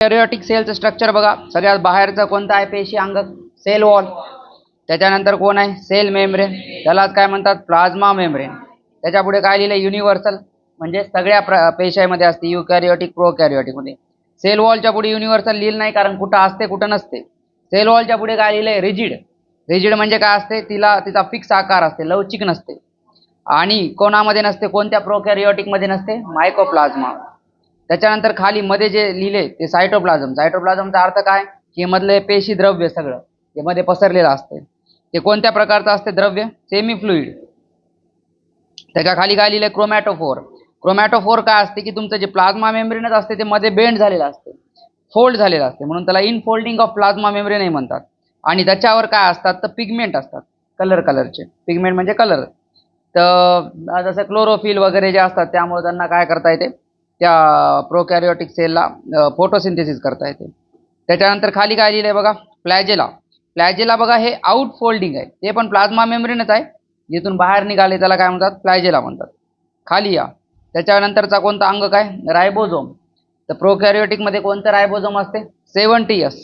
कॅरियोटिक सेलचं structure बघा. सगळ्यात बाहेरचं कोणतं आहे पेशी अंग? Cell wall. त्याच्यानंतर कोण आहे? Cell membrane. त्यालाच काय म्हणतात? Plasma membrane. त्याच्या पुढे काय लिहिलं? युनिव्हर्सल, म्हणजे सगळ्या पेशामध्ये असते, युकॅरियोटिक प्रोकॅरियोटिक मध्ये. सेल वॉलच्या पुढे युनिव्हर्सल लिहिलं नाही, कारण कुठं असते कुठं नसते. सेल वॉलच्या पुढे काय लिहिलंय? रिजिड. रिजिड म्हणजे काय असते? तिचा फिक्स आकार असते, लवचिक नसते. आणि कोणामध्ये नसते? कोणत्या प्रोकॅरियोटिक मध्ये नसते? मायकोप्लाझ्मा. त्याच्यानंतर खाली मध्ये जे लिहिले ते सायटोप्लाझम. सायटोप्लाझमचा अर्थ काय? की मधले पेशी द्रव्य सगळं ते मध्ये पसरलेलं असते. ते कोणत्या प्रकारचं असते द्रव्य? Semi fluid. त्याच्या खाली काय लिहिले? क्रोमॅटोफोर. क्रोमॅटोफोर काय असते? की तुमचं जे प्लाझ्मा मेम्ब्रेनच असते ते मध्ये बेंड झालेलं असते, फोल्ड झालेलं असते, म्हणून त्याला इनफोल्डिंग ऑफ प्लाझ्मा मेम्ब्रेन म्हणतात. आणि त्याच्यावर काय असतात? तर पिगमेंट असतात, कलरचे पिगमेंट म्हणजे कलर. तर जसं क्लोरोफिल वगैरे जे असतात त्यामुळे त्यांना काय करता येते? त्या प्रोकॅरियोटिक सेलला फोटोसिंथेसिस करता येते. त्याच्यानंतर खाली काय लिहिलंय बघा? फ्लॅजेला. फ्लॅजेला बघा हे आउट फोल्डिंग आहे, ते पण प्लाझ्मा मेम्ब्रेनच आहे, जिथून बाहेर निघाले त्याला काय म्हणतात? फ्लॅजेला म्हणतात. खाली या. त्याच्यानंतरचा कोणता अंग? काय? रायबोझोम. तर प्रोकॅरियोटिक मध्ये कोणतं रायबोझोम असते? 70S.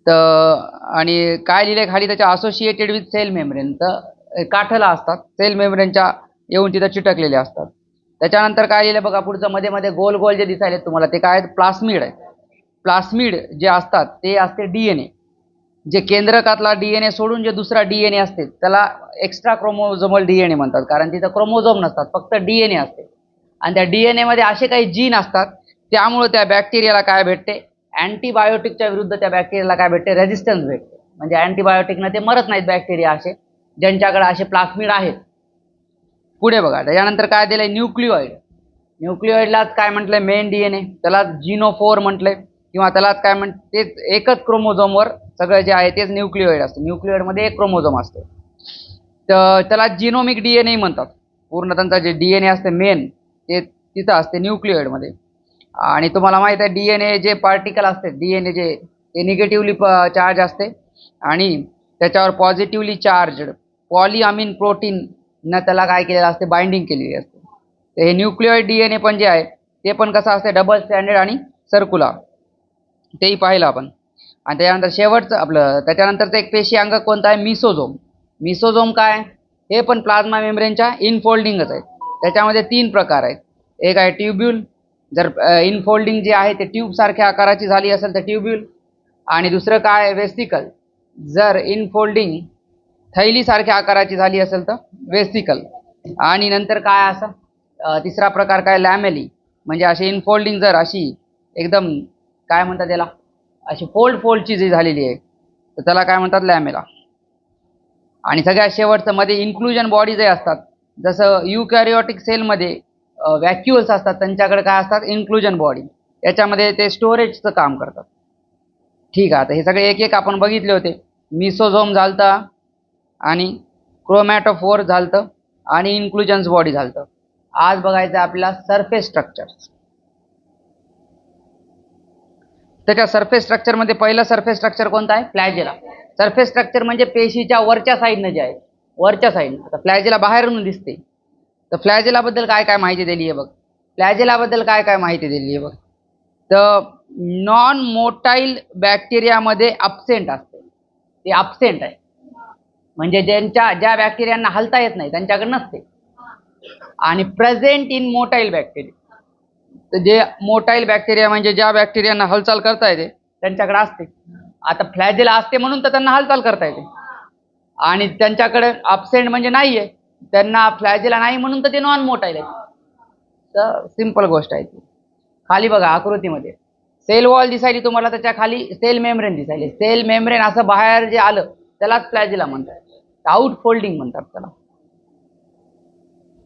तर आणि काय लिहिले खाली? त्याच्या असोसिएटेड विथ सेल मेम्ब्रेन. तर काठला असतात, सेल मेम्ब्रेनच्या येऊन तिथं चिटकलेले असतात. त्याच्यानंतर काय लिहिलं बघा? पुढचं मध्ये मध्ये गोल गोल जे दिसायले तुम्हाला ते काय? प्लास्मिड आहे. प्लास्मिड जे असतात ते असते डीएनए. जे केंद्रकातला डीएनए सोडून जे दुसरा डीएनए असते त्याला एक्स्ट्रा क्रोमोझोमल डीएनए म्हणतात, कारण तिथं क्रोमोझोम नसतात, फक्त डीएनए असते. आणि त्या डीएनए मध्ये असे काही जीन असतात, त्यामुळे त्या बॅक्टेरियाला काय भेटते? अँटीबायोटिकच्या विरुद्ध त्या बॅक्टेरियाला काय भेटते? रेझिस्टन्स भेटते. म्हणजे अँटीबायोटिकनं ते मरत नाहीत बॅक्टेरिया, असे ज्यांच्याकडे असे प्लास्मिड आहेत. पुढे बघा. त्याच्यानंतर काय दिलंय? न्यूक्लिओइड. न्यूक्लिओइडलाच काय म्हटलंय? Main DNA. त्यालाच जिनोफोर म्हटलंय, किंवा त्यालाच काय तेच एकच क्रोमोझोमवर सगळं जे आहे तेच न्यूक्लिओइड असतं. न्यूक्लिओइडमध्ये एक क्रोमोझोम असतो, तर त्याला जिनोमिक डीएनए म्हणतात. पूर्ण त्यांचा जे डीएनए असते मेन ते तिथं असते न्यूक्लिओइडमध्ये. आणि तुम्हाला माहित आहे डीएनए जे पार्टिकल असते, डीएनए जे ते निगेटिव्हली चार्ज असते, आणि त्याच्यावर पॉझिटिव्हली चार्ज पॉलीअमिन प्रोटीन न त्याला काय केलेलं असते? बाइंडिंग केलेली असते. तर हे न्यूक्लिओइड डीएनए पण जे आहे ते पण कसं असते? डबल स्टँडर्ड आणि सर्क्युलर, तेही पाहिलं आपण. आणि त्याच्यानंतर शेवटचं आपलं त्याच्यानंतरचं एक पेशी अंग कोणता आहे? मिसोझोम. मिसोझोम काय? हे पण प्लाझ्मा मेम्ब्रेनच्या इनफोल्डिंगच आहे. त्याच्यामध्ये 3 प्रकार आहेत. एक आहे ट्यूब्यूल. जर इनफोल्डिंग जे आहे ते ट्यूब सारख्या आकाराची झाली असेल तर ट्यूब्यूल. आणि दुसरं काय आहे? वेस्टिकल. जर इनफोल्डिंग थैली सारख्या आकाराची झाली असेल तर वेस्टिकल. आणि नंतर काय असं तिसरा प्रकार काय? लॅमेली. म्हणजे अशी इनफोल्डिंग जर अशी एकदम काय म्हणतात त्याला? अशी फोल्डची जी झालेली आहे तर त्याला काय म्हणतात? लॅमेला. आणि सगळ्यात शेवटचं मध्ये इन्क्लुजन बॉडी जे असतात, जसं युकॅरियोटिक सेलमध्ये व्हॅक्युअल्स असतात, त्यांच्याकडे काय असतात? Inclusion body. याच्यामध्ये ते स्टोरेजचं काम करतात. ठीक आहे, आता हे सगळे एक एक आपण बघितले होते. मिसोझोम झालता, आणि क्रोमॅटोफोर झालतं, आणि इन्क्लुजन्स बॉडी झालतं. आज बघायचं आपल्याला सरफेस स्ट्रक्चर. त्याच्या सरफेस स्ट्रक्चरमध्ये पहिलं सरफेस स्ट्रक्चर कोणतं आहे? फ्लॅजेला. सरफेस स्ट्रक्चर म्हणजे पेशीच्या वरच्या साईडनं जे आहे, वरच्या साईडनं. आता फ्लॅजेला बाहेरून दिसते, तर फ्लॅजेलाबद्दल काय काय माहिती दिली आहे बघ? फ्लॅजेलाबद्दल काय काय माहिती दिली आहे बघ? तर नॉन मोटाईल बॅक्टेरियामध्ये अब्सेंट असते, ते अब्सेंट आहे, म्हणजे ज्या बॅक्टेरियांना हलता येत नाही त्यांच्याकडे नसते. आणि प्रेझेंट इन मोटाईल बॅक्टेरिया. तर जे मोटाईल बॅक्टेरिया म्हणजे ज्या बॅक्टेरियांना हालचाल करता येते त्यांच्याकडे असते. आता फ्लॅजेला असते म्हणून तर त्यांना हालचाल करता येते, आणि त्यांच्याकडे अब्सेंट म्हणजे नाहीये, त्यांना फ्लॅजेला नाही म्हणून तर ते नॉन मोटाईल आहे. तर सिंपल गोष्ट आहे ती. खाली बघा आकृतीमध्ये सेल वॉल दिसायली तुम्हाला, त्याच्या खाली सेल मेम्ब्रेन दिसायली. सेल मेम्ब्रेन असं बाहेर जे आलं त्यालाच फ्लॅजेला म्हणतात, आउट फोल्डिंग म्हणतात त्याला.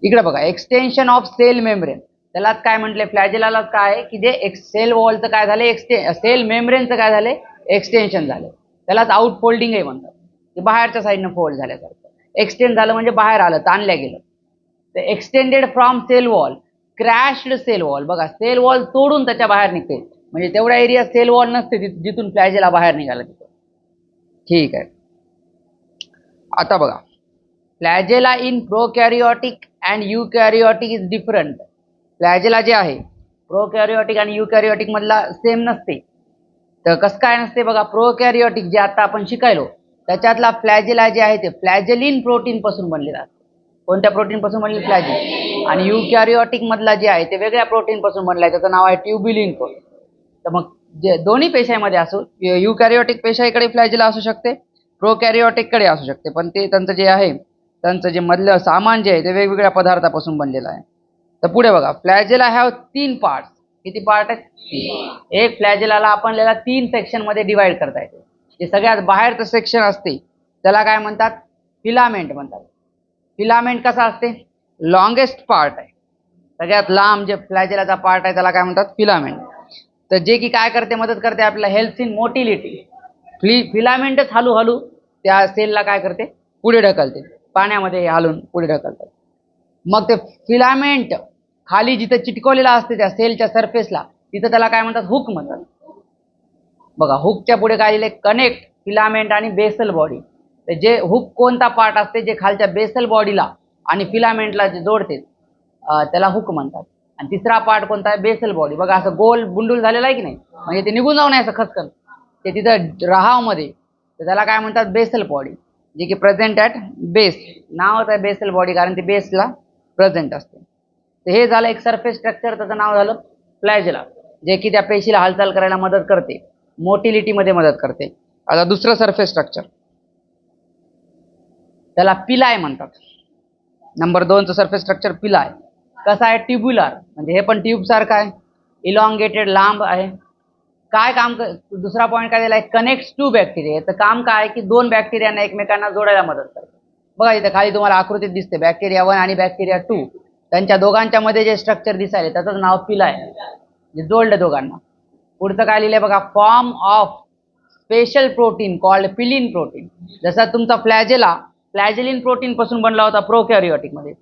इकडे बघा एक्सटेन्शन ऑफ सेल मेम्ब्रेन, त्यालाच काय म्हटले? फ्लॅजेलालाच काय आहे की जे सेल वॉलचं काय झालं? सेल मेम्ब्रेनचं काय झाले? एक्सटेन्शन झालं. त्यालाच आउट फोल्डिंग आहे म्हणतात, की बाहेरच्या साईडनं फोल्ड झाल्यासारखं. एक्सटेंड झालं म्हणजे बाहेर आलं, ताणल्या गेलं. तर extended from cell wall, crashed cell wall. बघा सेल वॉल तोडून त्याच्या बाहेर निघते, म्हणजे तेवढ्या एरिया सेल वॉल नसते जिथून फ्लॅजेला बाहेर निघाला तिथं. ठीक आहे. आता बघा फ्लॅजेला इन प्रोकॅरियोटिक अँड युकॅरियोटिक इज डिफरंट. फ्लॅजेला जे आहे प्रोकॅरियोटिक आणि युकॅरियोटिक मधला सेम नसते. तर कसं काय नसते बघा, प्रोकॅरियोटिक जे आता आपण शिकायलो त्याच्यातला फ्लॅजेला जे आहे ते फ्लॅजेलिन प्रोटीन पासून बनलेला असतो. कोणत्या प्रोटीन पासून बनलेलं? फ्लॅजेलिन. आणि युकॅरियोटिक मधला जे आहे ते वेगळ्या प्रोटीन पासून बनला आहे, त्याचं नाव आहे ट्युब्युलिन प्रोटीन. तर मग जे दोन्ही पेशामध्ये असो, युकॅरियोटिक पेशाकडे फ्लॅजेला असू शकते, प्रोकॅरियोटिक कडे असू शकते, पण ते त्यांचं जे आहे त्यांचं जे मधलं सामान जे आहे ते वेगवेगळ्या पदार्थापासून बनलेलं आहे. तर पुढे बघा, फ्लॅजेला हॅव 3 पार्ट्स. किती पार्ट आहेत? 3. एक फ्लॅजेलाला आपल्याला 3 सेक्शन मध्ये डिवाइड करता येते. जे सगळ्यात बाहेरचं सेक्शन असते त्याला काय म्हणतात? फिलामेंट म्हणतात. फिलामेंट कसा असते? लॉंगेस्ट पार्ट आहे, सगळ्यात लांब जे फ्लॅजेलाचा पार्ट आहे त्याला काय म्हणतात? फिलामेंट. तर जे की काय करते? मदत करते आपल्याला, हेल्प्स इन मोटिलिटी. फिलामेंटच हळूहळू त्या सेलला काय करते? पुढे ढकलते, पाण्यामध्ये हलून पुढे ढकलतात. मग ते फिलामेंट खाली जिथे चिटकवलेला असते त्या सेलच्या सरफेसला, तिथं त्याला काय म्हणतात? हुक म्हणतात. बघा, हुकच्या पुढे काय लिहिले? कनेक्ट फिलामेंट आणि बेसल बॉडी. तर जे हुक कोणता पार्ट असते जे खालच्या बेसल बॉडीला आणि फिलामेंटला जे जोडते त्याला हुक म्हणतात. आणि तिसरा पार्ट कोणता आहे? Basal body. बघा, असं गोल बुंडूल झालेला आहे की नाही, म्हणजे ते निघून जाऊ नये असं खचकन ते तिथं राहावमध्ये, तर त्याला काय म्हणतात? बेसल बॉडी, जे की प्रेझेंट ॲट बेस. नावच आहे बेसल बॉडी कारण ते बेसला प्रेझेंट असते. तर हे झालं एक सरफेस स्ट्रक्चर, त्याचं नाव झालं फ्लॅजेला, जे की त्या पेशीला हालचाल करायला मदत करते, मोटिलिटीमध्ये मदत करते. आता दुसरं सरफेस स्ट्रक्चर त्याला पिलाय म्हणतात. Number 2चं surface structure पिलाय. कसं आहे? ट्युब्युलर, म्हणजे हे पण ट्यूब सारखं आहे, इलॉंगेटेड, लांब आहे. काय काम दुसरा पॉईंट काय दिला आहे? Connects to bacteria. तर काम काय आहे की 2 बॅक्टेरियांना एकमेकांना जोडायला मदत करते. बघा इथे खाली तुम्हाला आकृतीत दिसते बॅक्टेरिया 1 आणि बॅक्टेरिया 2, त्यांच्या दोघांच्या मध्ये जे स्ट्रक्चर दिसायले त्याचं नाव पिलाय, जे जोडलं दोघांना. पुढचं काय लिहिलंय बघा, form of special protein called pilin protein. जसा तुमचा फ्लॅजेलिन प्रोटीन पासून बनला होता प्रोकॅरियोटिक मध्ये,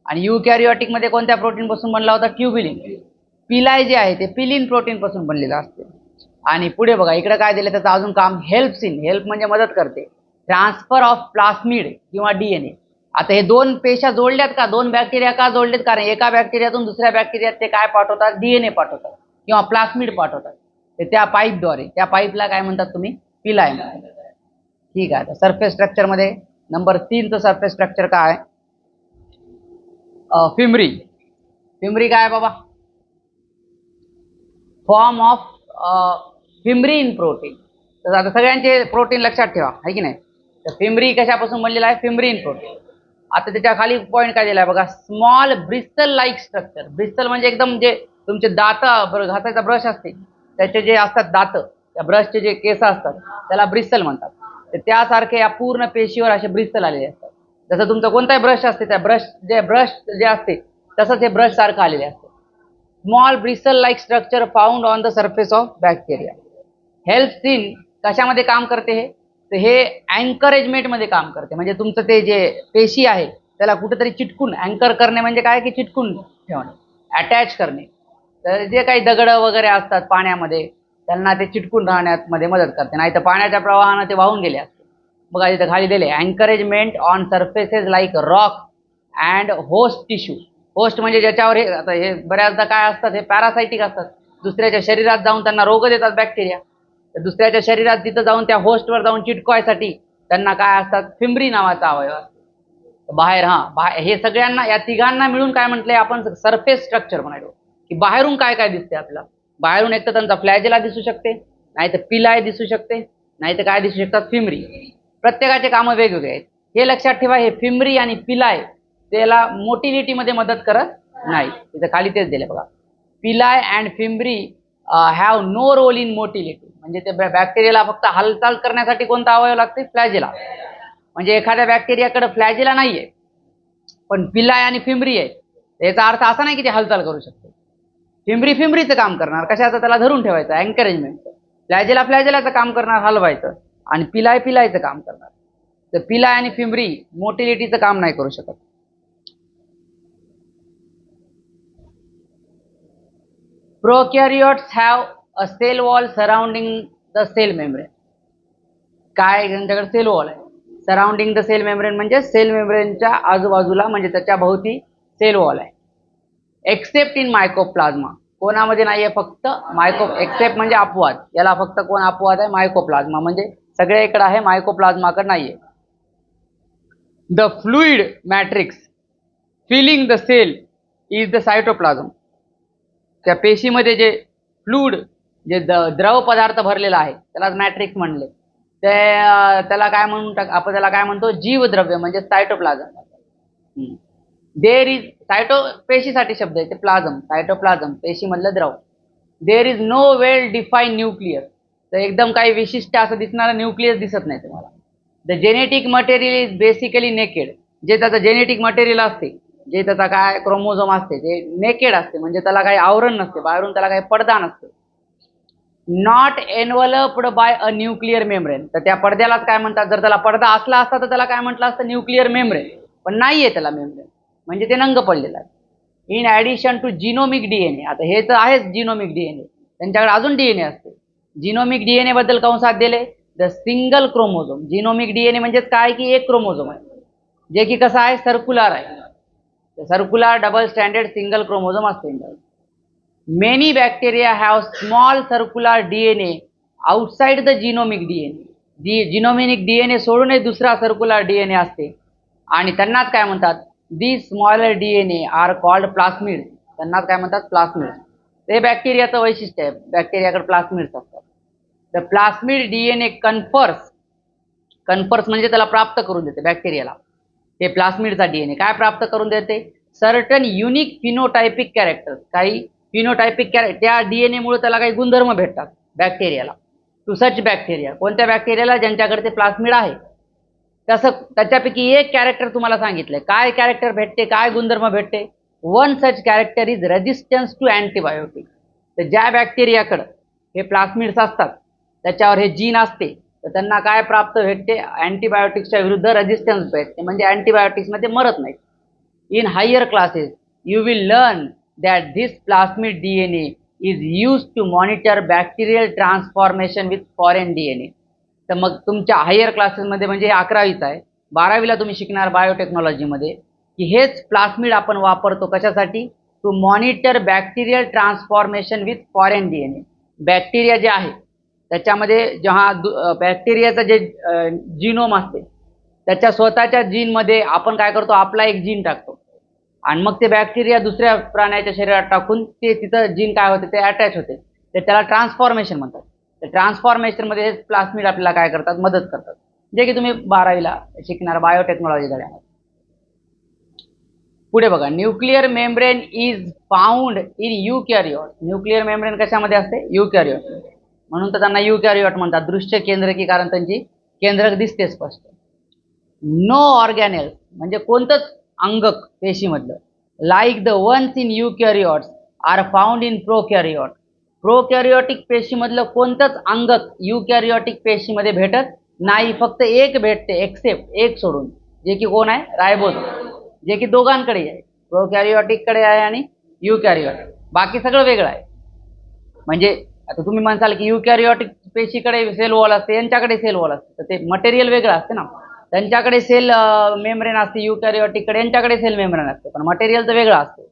आणि युकॅरियोटिक मध्ये कोणत्या प्रोटीन पासून बनला होता? ट्युब्युलिन. पिलाय जे आहे ते पिलिन प्रोटीन पासून बनलेलं असते. आणि पुढे बघा इकडे काय दिलं, त्याचं अजून काम हेल्प्स इन, हेल्प म्हणजे मदत करते, ट्रान्सफर ऑफ प्लास्मिड किंवा डीएनए. आता हे 2 पेशा जोडल्यात का? 2 बॅक्टेरिया का जोडलेत? कारण एका बॅक्टेरियातून दुसऱ्या बॅक्टेरियात ते काय पाठवतात? डीएनए पाठवतात किंवा प्लास्मिड पाठवतात. ते त्या पाईपद्वारे, त्या पाईपला काय म्हणतात तुम्ही? पिलाय म्हणतात. ठीक आहे. सरफेस स्ट्रक्चर मध्ये नंबर 3चं सरफेस स्ट्रक्चर काय? फिमरी. फिमरी काय बाबा? Form of fimbrin protein. तर आता सगळ्यांचे प्रोटीन लक्षात ठेवा, आहे की नाही. तर फिमरी कशापासून बनलेला आहे? फिम्ब्रीन प्रोटीन. आता त्याच्या खाली पॉईंट काय दिला आहे बघा, small bristle like structure. Bristol म्हणजे एकदम जे तुमचे दात घासायचा ब्रश असते त्याचे जे असतात दात, त्या ब्रशचे जे केस असतात त्याला ब्रिस्टल म्हणतात. तर त्यासारखे या पूर्ण पेशीवर असे ब्रिस्टल आलेले असतात. जसं तुमचं कोणताही ब्रश असते त्या ब्रश जे असते तसंच हे ब्रश सारखं आलेले असते. Small bristle like structure found on the surface of bacteria. Helps in कशामध्ये काम करते हे? तर हे अँकरेजमेंट मध्ये काम करते. म्हणजे तुमचं ते जे पेशी आहे त्याला कुठेतरी चिटकून, अँकर करणे म्हणजे काय की चिटकून ठेवणे, अटॅच करणे. तर जे काही दगड वगैरे असतात पाण्यामध्ये त्यांना ते चिटकून राहण्यात मध्ये मदत करते, नाही तर पाण्याच्या प्रवाहानं ते वाहून गेले असते. बघा इथं खाली दिले, अँकरेजमेंट on surfaces like rock and host tissue. Host म्हणजे ज्याच्यावर हे, आता हे बऱ्याचदा काय असतात, हे पॅरासायटिक असतात, दुसऱ्याच्या शरीरात जाऊन त्यांना रोग देतात बॅक्टेरिया. तर दुसऱ्याच्या शरीरात तिथं जाऊन त्या होस्टवर जाऊन चिटकवायसाठी त्यांना काय असतात? फिम्ब्री नावाचा अवयव असतो बाहेर. हे सगळ्यांना, या तिघांना मिळून काय म्हटलंय आपण? सरफेस स्ट्रक्चर म्हणालो. की बाहेरून काय काय दिसते आपल्याला? बाहेरून एक तर त्यांचा फ्लॅजेला दिसू शकते, नाही तर पिलाय दिसू शकते, नाही तर काय दिसू शकतात? फिम्ब्री. प्रत्येकाचे कामं वेगवेगळे आहेत. हे लक्षात ठेवा, हे फिम्ब्री आणि पिलाय त्याला मोटिलिटीमध्ये मदत करत नाही. तिथे खाली तेच दिले बघा, pili and fimbriae have no role in motility. म्हणजे ते बॅक्टेरियाला फक्त हालचाल करण्यासाठी कोणता अवयव लागते? फ्लॅजेला. म्हणजे एखाद्या बॅक्टेरियाकडे फ्लॅजेला नाहीये पण पिलाय आणि फिम्ब्री आहे, याचा अर्थ असा नाही की ते हालचाल करू शकते. फिम्ब्रीचं काम करणार कशाचं? त्याला धरून ठेवायचं, अँकरेजमेंट. फ्लॅजेलाचं काम करणार, हलवायचं. आणि पिलायचं काम करणार. तर पिलाय आणि फिम्ब्री मोटिलिटीचं काम नाही करू शकत. Prokaryotes have a cell wall surrounding the cell membrane. काय त्यांच्याकडे? सेल वॉल आहे. सराउंडिंग द सेल मेम्ब्रेन म्हणजे सेल मेम्ब्रेनच्या आजूबाजूला, म्हणजे त्याच्या भोवती सेल वॉल आहे. Except in mycoplasma. कोणामध्ये नाहीये, फक्त एक्सेप्ट म्हणजे अपवाद, याला फक्त कोण अपवाद आहे, मायकोप्लाझ्मा, म्हणजे सगळ्या इकडे आहे, मायकोप्लाझ्माकडे नाहीये. The fluid matrix filling the cell is the cytoplasm. त्या पेशीमध्ये जे फ्लुइड, जे द्रव पदार्थ भरलेला आहे त्याला मॅट्रिक्स म्हणले. त्याला काय म्हणून आपण त्याला काय म्हणतो, जीवद्रव्य म्हणजे सायटोप्लाझम. देर इज पेशीसाठी शब्द आहे ते प्लाझम, सायटोप्लाझम, पेशीमधलं द्रव. There is no well define nucleus. तर एकदम काही विशिष्ट असं दिसणारं न्यूक्लियस दिसत नाही तुम्हाला. The genetic material is basically naked. जे त्याचं जेनेटिक मटेरियल असते, जे त्याचा काय क्रोमोझोम असते ते नेकेड असते, म्हणजे त्याला काही आवरण नसते, बाहेरून त्याला काही पडदा नसते. Not enveloped by a nuclear membrane. तर त्या पडद्यालाच काय म्हणतात, जर त्याला पडदा असला असता तर त्याला काय म्हटलं असतं, न्यूक्लिअर मेम्ब्रेन. पण नाहीये त्याला मेम्ब्रेन, म्हणजे ते नंग पडलेलं आहे. In addition to genomic DNA. आता हे तर आहेच जिनोमिक डीएनए, त्यांच्याकडे अजून डीएनए असते. जिनोमिक डीएनए बद्दल कंसात दिले, the single chromosome. Genomic DNA म्हणजेच काय की एक क्रोमोझोम आहे, जे की कसं आहे, सर्क्युलर आहे. Circular double stranded single chromosome असते. Many bacteria have small circular DNA outside the genomic DNA. Genomic DNA सोडूनही दुसरा सर्क्युलर डीएनए असते, आणि त्यांनाच काय म्हणतात, the smaller DNA are called plasmid. त्यांनाच काय म्हणतात, प्लास्मिड. ते बॅक्टेरियाचं वैशिष्ट्य आहे, बॅक्टेरियाकडे प्लास्मिड्स असतात. द प्लास्मिड डीएनए कन्फर्स म्हणजे त्याला प्राप्त करून देते बॅक्टेरियाला. हे प्लास्मिडचा डीएनए काय प्राप्त करून देते, सर्टन युनिक फिनोटायपिक कॅरेक्टर्स. काही फिनोटायपिक त्या डीएनए मुळे त्याला काही गुणधर्म भेटतात बॅक्टेरियाला. टू सच बॅक्टेरिया, कोणत्या बॅक्टेरियाला, ज्यांच्याकडे ते प्लास्मिड आहे. तसं त्याच्यापैकी एक कॅरेक्टर तुम्हाला सांगितलंय. काय कॅरेक्टर भेटते, काय गुणधर्म भेटते. One such character is resistance to antibiotic. तर ज्या बॅक्टेरियाकडं हे प्लास्मिड्स असतात, त्याच्यावर हे जीन असते, तर त्यांना काय प्राप्त भेटते, अँटीबायोटिक्सच्या विरुद्ध रेजिस्टन्स भेटते, म्हणजे अँटीबायोटिक्समध्ये मरत नाही. In higher classes you will learn that this plasmid DNA is use to monitor bacterial transformation with foreign DNA. तर मग तुमच्या हायर क्लासेसमध्ये, म्हणजे 11वीचा आहे, 12वीला तुम्ही शिकणार बायोटेक्नॉलॉजीमध्ये, की हेच प्लास्मिड आपण वापरतो कशासाठी, to monitor bacterial transformation with foreign DNA. Bacteria जे आहे त्याच्यामध्ये जेव्हा बॅक्टेरियाचं जे जीनोम असते, त्याच्या स्वतःच्या जीनमध्ये आपण काय करतो, आपला एक जीन टाकतो, आणि मग ते बॅक्टेरिया दुसऱ्या प्राण्याच्या शरीरात टाकून ते तिथं जीन काय होते, ते अटॅच होते. ते त्याला ट्रान्सफॉर्मेशन म्हणतात. तर ट्रान्सफॉर्मेशनमध्ये हे प्लास्मिड आपल्याला काय करतात, मदत करतात, जे की तुम्ही 12वीला शिकणार बायोटेक्नॉलॉजी धड्यामध्ये. पुढे बघा, nuclear membrane is found in eukaryote. Nuclear membrane कशामध्ये असते, यूकॅरियोट, म्हणून तर त्यांना यूकॅरियोट म्हणतात. दृश्य केंद्रकी, कारण त्यांची केंद्रक दिसते स्पष्ट. नो ऑर्गॅनेल्स म्हणजे कोणतंच अंगक पेशीमधलं, like the ones in eukaryotes are found in prokaryote. Prokaryotic पेशीमधलं कोणतंच अंगक यूकॅरियोटिक पेशीमध्ये भेटत नाही, फक्त एक भेटते, एक्सेप्ट एक सोडून, जे की कोण आहे, रायबोझोम, जे की दोघांकडे आहे, प्रोकॅरियोटिककडे आहे आणि यूकॅरियोटिक. बाकी सगळं वेगळं आहे. म्हणजे आता तुम्ही म्हणसाल की यूकॅरियोटिक पेशीकडे सेल वॉल असते, यांच्याकडे सेल वॉल असते, तर ते मटेरियल वेगळं असते ना. त्यांच्याकडे सेल मेम्ब्रेन असते, यूकॅरियोटिककडे यांच्याकडे सेल मेम्ब्रेन असते, पण मटेरियल तर वेगळं असते.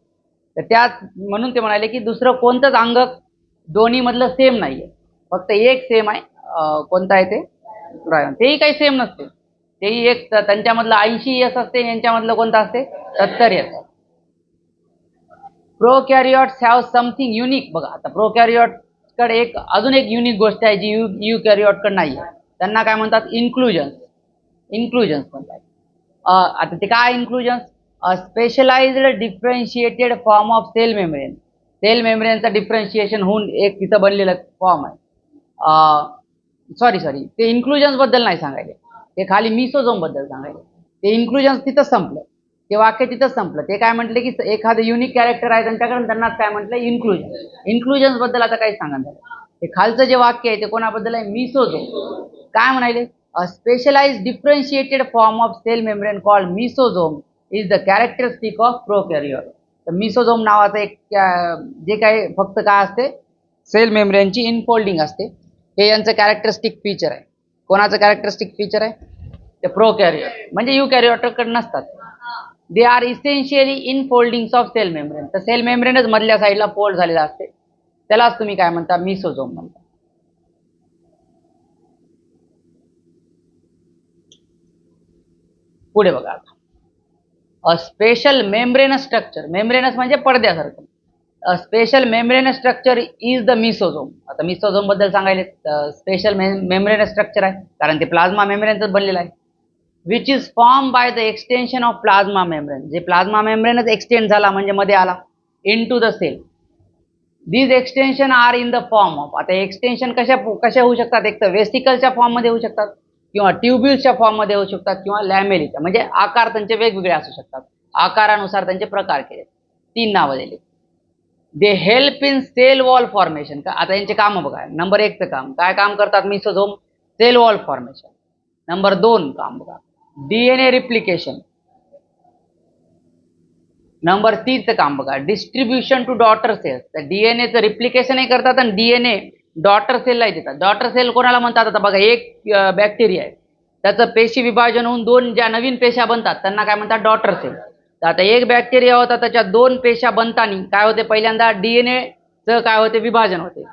तर त्यात म्हणून ते म्हणाले की दुसरं कोणतंच अंगक दोन्ही मधलं सेम नाहीये, फक्त एक सेम आहे. कोणतं आहे ते, तेही काही सेम नसते. तेही एक, त्यांच्यामधलं 80S असते, यांच्यामधलं कोणतं असते, 70S. Prokaryotes have something unique. बघा आता प्रोकॅरियोटकडे अजून एक युनिक गोष्ट आहे जी यूकॅरियोटकडे नाही आहे. त्यांना काय म्हणतात, इन्क्लुजन्स म्हणतात. आता ते काय inclusions, specialised differentiated form of cell membrane. Cell मेम्ब्रेनचं डिफरन्शिएशन होऊन एक तिथं बनलेलं फॉर्म आहे. सॉरी ते इन्क्लुजन्स बद्दल नाही सांगायले, ते खाली मिसोझोम बद्दल सांगायले. ते इन्क्लुजन्स तिथंच संपलं, ते वाक्य तिथंच संपलं. ते काय म्हटले की एखादं युनिक कॅरेक्टर आहे त्यांच्याकडे, त्यांनाच काय म्हटलं, इन्क्लुजन्स बद्दल आता काही सांगा झालं. ते खालचं जे वाक्य आहे ते कोणाबद्दल आहे, मिसोझोम. काय म्हणाले, a specialised differentiated form of cell membrane called mesosome is the characteristic of prokaryote. तर मिसोझोम नावाचं एक जे काही फक्त काय असते, सेल मेम्ब्रेनची इनफोल्डिंग असते, हे यांचं कॅरेक्टरिस्टिक फीचर आहे. कोणाचं कॅरेक्टरिस्टिक फीचर आहे, ते प्रोकॅरियोट, म्हणजे यूकॅरियोटकडे नसतात. They are essentially infoldings of cell membrane. तर सेल मेम्ब्रेनच मधल्या साईडला फोल्ड झालेला असते, त्यालाच तुम्ही काय म्हणता, मिसोझोम म्हणता. पुढे बघा आता, a special membranous structure, membranous म्हणजे पडद्यासारखं, a special membranous structure is the mesosome. आता मिसोझोम बद्दल सांगायले, स्पेशल मेम्ब्रेनस स्ट्रक्चर आहे कारण ते प्लाझ्मा मेम्ब्रेनच बनलेलं आहे. Which is form by the extension of plasma membrane, जे प्लाझ्मा मेम्ब्रेनच एक्सटेंड झाला म्हणजे मध्ये आला into the cell. These extension are in the form of, आता एक्सटेन्शन कशा होऊ शकतात, एक तर वेस्टिकलच्या फॉर्म मध्ये होऊ शकतात किंवा ट्युब्युल्सच्या फॉर्म मध्ये होऊ शकतात किंवा लॅमेलिच्या, म्हणजे आकार त्यांचे वेगवेगळे असू शकतात, आकारानुसार त्यांचे प्रकार केले, 3 नावं दिली. They help in cell wall formation. आता यांचे काम बघा, नंबर 1चं काम काय काम करतात मिसोझोम, सेल वॉल फॉर्मेशन. नंबर 2 काम बघा, डीएनए रिप्लिकेशन. नंबर 3चं काम बघा, डिस्ट्रीब्युशन टू डॉटर सेल्स. तर डीएनएचं रिप्लिकेशनही करतात आणि डीएनए डॉटर सेललाही देतात. डॉटर सेल कोणाला म्हणतात, आता बघा एक बॅक्टेरिया आहे, त्याचं पेशी विभाजन होऊन 2 ज्या नवीन पेशा बनतात त्यांना काय म्हणतात, डॉटर सेल. तर आता एक बॅक्टेरिया होता, त्याच्या 2 पेशा बनताना काय होते, पहिल्यांदा डीएनएचं काय होते, विभाजन होते,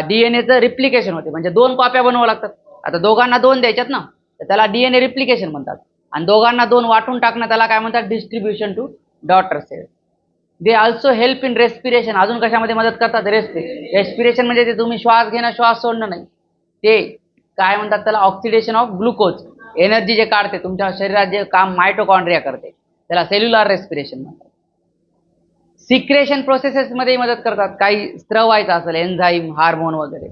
डीएनएचं रिप्लिकेशन होते, म्हणजे 2 कॉप्या बनवावं लागतात. आता दोघांना 2 द्यायच्यात ना, तर त्याला डीएनए रिप्लिकेशन म्हणतात. आणि दोघांना 2 वाटून टाकणं त्याला काय म्हणतात, distribution to daughter cell. They also help in respiration. अजून कशामध्ये मदत करतात, रेस्पिरेशन म्हणजे ते तुम्ही श्वास घेणं श्वास सोडणं नाही, ते काय म्हणतात त्याला, ऑक्सिडेशन ऑफ ग्लुकोज, एनर्जी जे काढते तुमच्या शरीरात जे काम मायटोकॉन्ड्रिया करते त्याला सेल्युलर रेस्पिरेशन म्हणतात. सिक्रेशन प्रोसेसेस मध्ये मदत करतात, काही स्त्रवायचं असेल, एन्झाईम, हार्मोन वगैरे.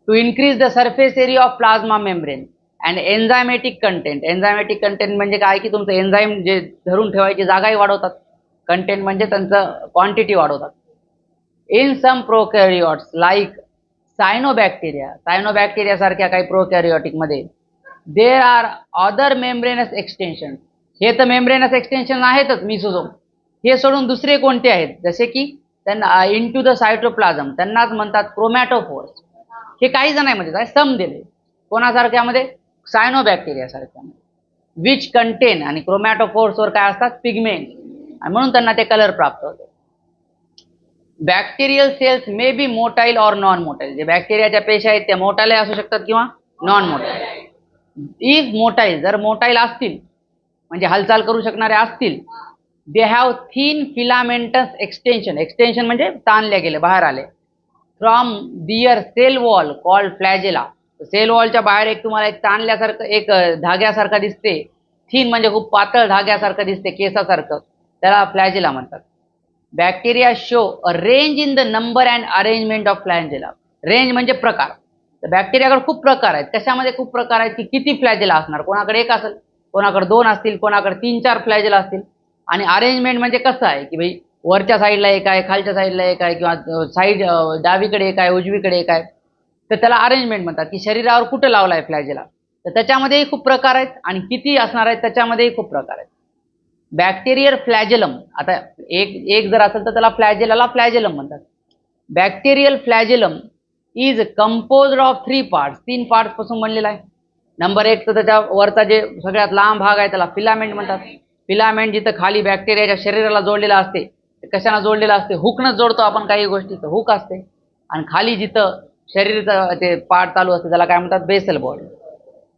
To increase the surface area of plasma membrane and enzymatic content. Enzymatic content म्हणजे काय, की तुमचं एन्झाईम जे धरून ठेवायची जागाही वाढवतात, कंटेंट म्हणजे त्यांचं क्वांटिटी वाढवतात. इन सम प्रोकॅरिओट्स लाईक सायनोबॅक्टेरिया सारख्या काही प्रोकॅरिओटिक मध्ये there are other membranes extension. हे तर मेम्ब्रेनस एक्सटेन्शन आहेतच मिसोझोम, हे सोडून दुसरे कोणते आहेत, जसे की त्यांना इन टू द सायटोप्लाझम, त्यांनाच म्हणतात क्रोमॅटोफोर्स. हे काही जण आहे म्हणजे काय, सम दिले कोणासारख्यामध्ये, सायनोबॅक्टेरिया सारख्यामध्ये, विच कंटेन, आणि क्रोमॅटोफोर्सवर काय असतात, पिगमेंट, आणि म्हणून त्यांना ते कलर प्राप्त होते. Bacterial cells may be motile or non motile. जे बॅक्टेरियाच्या पेशी आहेत त्या मोटाईल असू शकतात किंवा नॉन मोटाईल. इफ मोटाईल, जर मोटाईल असतील म्हणजे हालचाल करू शकणारे असतील, they have thin filamentous extension. Extension म्हणजे ताणले गेले, बाहेर आले, from their cell wall called flagella. Cell वॉलच्या बाहेर एक तुम्हाला एक ताणल्यासारखं, एक धाग्यासारखा दिसते, थिन म्हणजे खूप पातळ धाग्यासारखं दिसते, केसासारखं, त्याला फ्लॅजेला म्हणतात. Bacteria show a range in the number and arrangement of flagella. Range म्हणजे प्रकार. तर बॅक्टेरियाकडे खूप प्रकार आहेत. कशामध्ये खूप प्रकार आहेत, की किती फ्लॅजेला असणार, कोणाकडे 1 असेल, कोणाकडे 2 असतील, कोणाकडे 3-4 फ्लॅजेला असतील. आणि अरेंजमेंट म्हणजे कसं आहे, की भाई वरच्या साईडला एक आहे, खालच्या साईडला एक आहे, किंवा साईड डावीकडे एक आहे, उजवीकडे एक आहे, तर त्याला अरेंजमेंट म्हणतात. की शरीरावर कुठं लावला आहे फ्लॅजेला, तर त्याच्यामध्येही खूप प्रकार आहेत, आणि किती असणार आहेत त्याच्यामध्येही खूप प्रकार आहेत. बॅक्टेरियल फ्लॅजेलम, आता एक जर असेल तर त्याला फ्लॅजेलाला फ्लॅजेलम म्हणतात. Bacterial flagellum is composed of 3 parts. 3 parts पासून बनलेला आहे. नंबर 1 तर त्याच्या वरचा जे सगळ्यात लांब भाग आहे त्याला फिलामेंट म्हणतात. फिलामेंट जिथं खाली बॅक्टेरियाच्या शरीराला जोडलेला असते, कशाला जोडलेला असते, हुकनच जोडतो आपण काही गोष्टी, तर हुक असते. आणि खाली जिथं शरीराचं ते पार्ट चालू असते त्याला काय म्हणतात, basal body.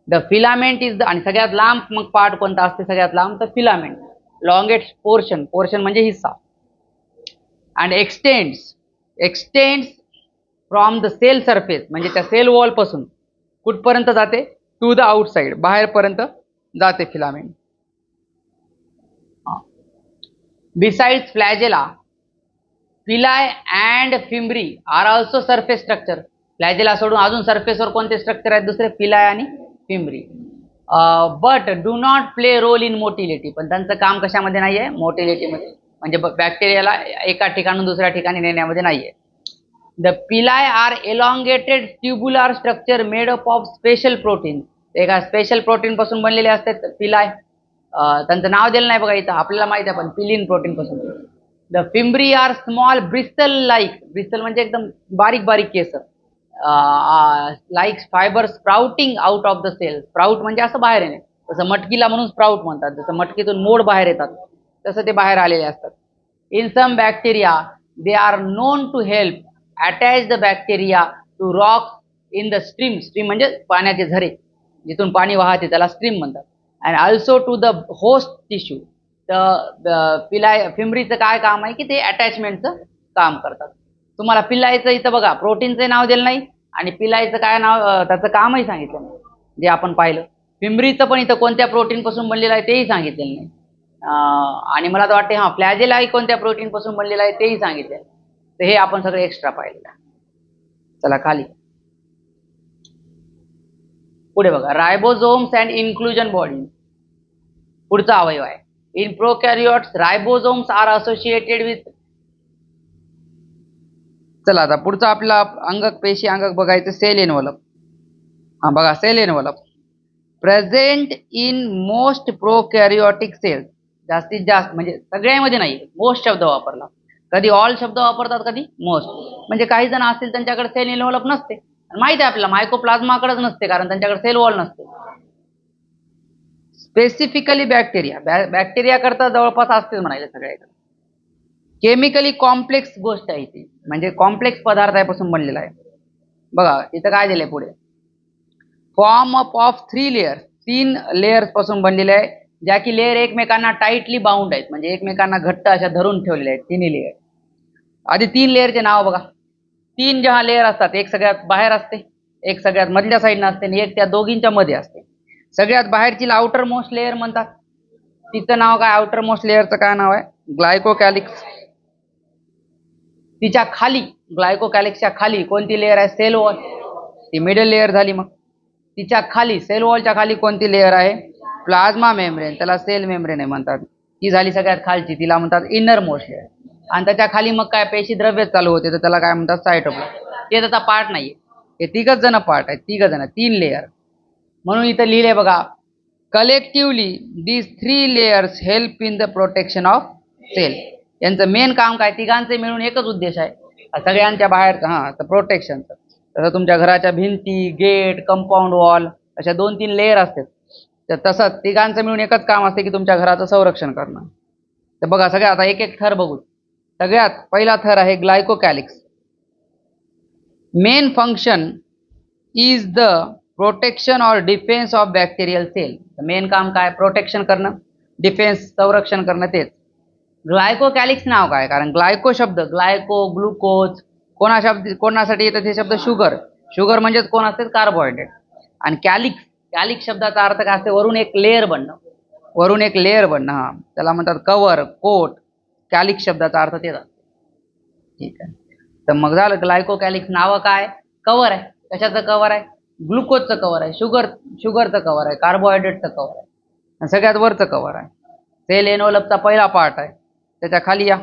The filament is the, आणि सगळ्यात लांब मग पार्ट कोणता असते सगळ्यात लांब, तर फिलामेंट, लॉंगेस्ट पोर्शन म्हणजे हिस्सा. And extends from the cell surface, म्हणजे त्या सेल वॉल पासून कुठपर्यंत जाते, टू द आउटसाइड, बाहेरपर्यंत जाते filament. Besides flagella, pili and fimbriae are also surface structure. Flagella सोडून अजून सरफेसवर कोणते स्ट्रक्चर आहेत दुसरे, फिलाय आणि fimbriae. But do not play role in motility. पण त्यांचं काम कशामध्ये नाहीये, मोटिलिटीमध्ये, म्हणजे बॅक्टेरियाला एका ठिकाणून दुसऱ्या ठिकाणी नेण्यामध्ये नाहीये. The pili are elongated tubular structure made up of special protein. एका स्पेशल प्रोटीन पासून बनलेले असतात पिलाय. त्यांचं नाव दिलं नाही बघा इथं, आपल्याला माहिती आहे, पण पिलिन प्रोटीन पासून. The fimbriae are small bristle like, bristle म्हणजे एकदम बारीक बारीक केस, like fibre sprouting out of the cell. Sprout म्हणजे असं बाहेर येणे, तसं मटकीला म्हणून स्प्राउट म्हणतात, जसं मटकीतून मोड बाहेर येतात तसं ते बाहेर आलेले असतात. In some bacteria they are known to help attach the bacteria to rock in the stream. Stream म्हणजे पाण्याचे झरे, जिथून पाणी वाहते त्याला स्ट्रीम म्हणतात. And also to the host tissue. तर फिमरीचं काय काम आहे की ते अटॅचमेंटचं काम करतात. तुम्हाला पिल्लायचं इथं बघा प्रोटीनचं नाव दिलं नाही आणि पिल्लायचं काय नाव त्याचं कामही सांगितलं नाही जे आपण पाहिलं. फिमरीचं पण इथं कोणत्या प्रोटीन पासून बनलेलं आहे तेही सांगितलेलं नाही. आणि मला तर वाटते फ्लॅजेलाही कोणत्या प्रोटीन पासून बनलेलं आहे तेही सांगितले. तर हे आपण सगळं एक्स्ट्रा पाहिलेलं आहे. चला खाली पुढे बघा रायबोझोम्स अँड इन्क्लुजन बॉडी. पुढचा अवयव आहे. In prokaryotes ribosomes are associated with. चला आता पुढचा आपला अंगक पेशी अंगक बघायचं सेल एनवलप. बघा cell envelope present in most prokaryotic cells. जास्तीत जास्त म्हणजे सगळ्यामध्ये नाही, मोस्ट शब्द वापरला. कधी ऑल शब्द वापरतात कधी मोस्ट. म्हणजे काही जण असतील त्यांच्याकडे सेल एनवलप नसते. माहिती आहे आपल्याला मायकोप्लाझ्माकडेच नसते कारण त्यांच्याकडे सेल वॉल नसते. Specifically bacteria. बॅक्टेरिया करता जवळपास असतेच म्हणायचं सगळ्याकडे. केमिकली कॉम्प्लेक्स गोष्ट आहे ती, म्हणजे कॉम्प्लेक्स पदार्थापासून बनलेला आहे. बघा इथं काय दिलंय पुढे. Form up of 3 layers. 3 layers पासून बनलेले आहे, ज्या की लेयर एकमेकांना टाईटली बाउंड आहेत, म्हणजे एकमेकांना घट्ट अशा धरून ठेवलेल्या आहेत तिन्ही लेयर. आधी 3 लेयरचे नाव बघा. 3 जेव्हा लेयर असतात, एक सगळ्यात बाहेर असते, एक सगळ्यात मधल्या साईडनं असते आणि एक त्या दोघींच्या मध्ये असते. सगळ्यात बाहेरची आउटर मोस्ट लेयर म्हणतात. तिचं नाव काय, आउटर मोस्ट लेयरचं काय नाव आहे, ग्लायकोकॅलिक्स. तिच्या खाली ग्लायकोकॅलिक्सच्या खाली कोणती लेयर आहे, सेल वॉल. ती मिडल लेयर झाली. मग तिच्या खाली सेल वॉलच्या खाली कोणती लेयर आहे, प्लाझ्मा मेम्ब्रेन. त्याला सेल मेम्ब्रेन म्हणतात. ती झाली सगळ्यात खालची, तिला म्हणतात इनर मोस्ट लेयर. आणि त्याच्या खाली मग काय पेशी द्रव्य चालू होते तर त्याला काय म्हणतात, सायटोप्लाझम. ते त्याचा पार्ट नाहीये, हे 3 जण पार्ट आहेत. 3 जण 3 लेयर. म्हणून इथं लिहिले बघा collectively these 3 layers help in the protection of cell. यांचं मेन काम काय, तिघांचे मिळून एकच उद्देश आहे सगळ्यांच्या बाहेरचा तर प्रोटेक्शनचं. तसं तुमच्या घराच्या भिंती, गेट, कंपाऊंड वॉल अशा 2-3 लेयर असतात. तर तसंच तिघांचं मिळून एकच काम असते की तुमच्या घराचं संरक्षण करणं. तर बघा सगळ्या आता एक एक थर बघू. सगळ्यात पहिला थर आहे glycocalyx. Main function is the protection और defence of bacterial cell. Main काम काय, प्रोटेक्शन करणं, डिफेन्स संरक्षण करणं तेच. ग्लायकोकॅलिक्स नाव काय, कारण ग्लायको शब्द ग्लायको ग्लुकोज कोणासाठी येतं ते शब्द शुगर. शुगर म्हणजेच कोण असते, कार्बोहायड्रेट. आणि कॅलिक्स शब्दाचा अर्थ काय असते, वरून एक लेअर बनणं. वरून एक लेअर बनणं, त्याला म्हणतात कव्हर, कोट. कॅलिक्स शब्दाचा अर्थ तेच असतो. ठीक आहे. तर मग झालं ग्लायकोकॅलिक्स नाव काय, कव्हर आहे. कशाचं कव्हर आहे, ग्लुकोजचं कव्हर आहे, शुगरचं कव्हर आहे, कार्बोहायड्रेटचं कव्हर आहे, आणि सगळ्यात वरचं कव्हर आहे. सेल एनवलपचा पहिला पार्ट आहे. त्याच्या खाली या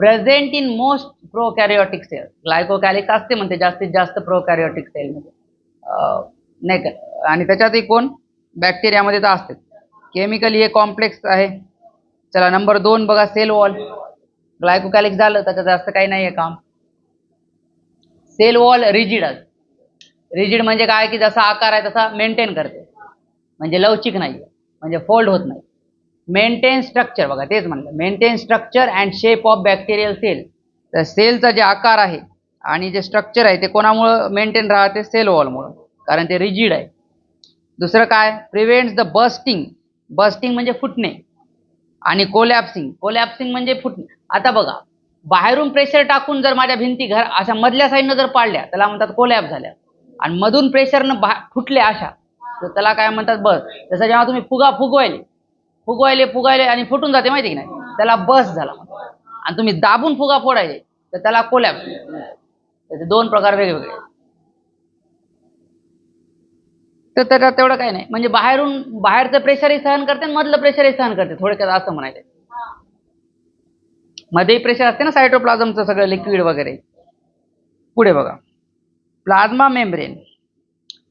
प्रेझेंट इन मोस्ट प्रोकॅरियोटिक सेल. ग्लायकोकॅलिक्स असते म्हणते जास्तीत जास्त प्रोकॅरियोटिक सेलमध्ये, नाही का. आणि त्याच्यातही कोण, बॅक्टेरियामध्ये तर असते. केमिकली हे कॉम्प्लेक्स आहे. चला नंबर 2 बघा, सेल वॉल. ग्लायकोकॅलिक्स झालं, त्याचं जास्त काही नाही आहे काम. सेल वॉल रिजिड असते. रिजिड म्हणजे काय की जसा आकार आहे तसा मेंटेन करते, म्हणजे लवचिक नाही, म्हणजे फोल्ड होत नाही. मेंटेन स्ट्रक्चर बघा, तेच म्हणलं maintain structure and shape of bacterial cell. तर सेलचा जे आकार आहे आणि जे स्ट्रक्चर आहे ते कोणामुळं मेंटेन राहते, सेल वॉलमुळं, कारण ते रिजिड आहे. दुसरं काय, प्रिव्हेंट्स द बस्टिंग. बस्टिंग म्हणजे फुटणे. आणि कोलॅप्सिंग म्हणजे फुटणे. आता बघा बाहेरून प्रेशर टाकून जर माझ्या भिंती घर अशा मधल्या साईडनं जर पाडल्या त्याला म्हणतात कोलॅप्स झाल्या. आणि मधून प्रेशरनं फुटल्या अशा तर त्याला काय म्हणतात, बस. जसं जेव्हा तुम्ही फुगवायले आणि फुटून जाते माहिती की नाही, त्याला बस झाला. आणि तुम्ही दाबून फुगा फोडायचे तर त्याला कोलॅप्स. त्याचे 2 प्रकार वेगवेगळे. तर त्याच्यात तेवढं काही नाही, म्हणजे बाहेरचं प्रेशरही सहन करते, मधलं प्रेशरही सहन करते, थोडक्यात असं म्हणायचं. मध्ये प्रेशर असते ना सायटोप्लाझमचं सगळं लिक्विड वगैरे. पुढे बघा plasma membrane.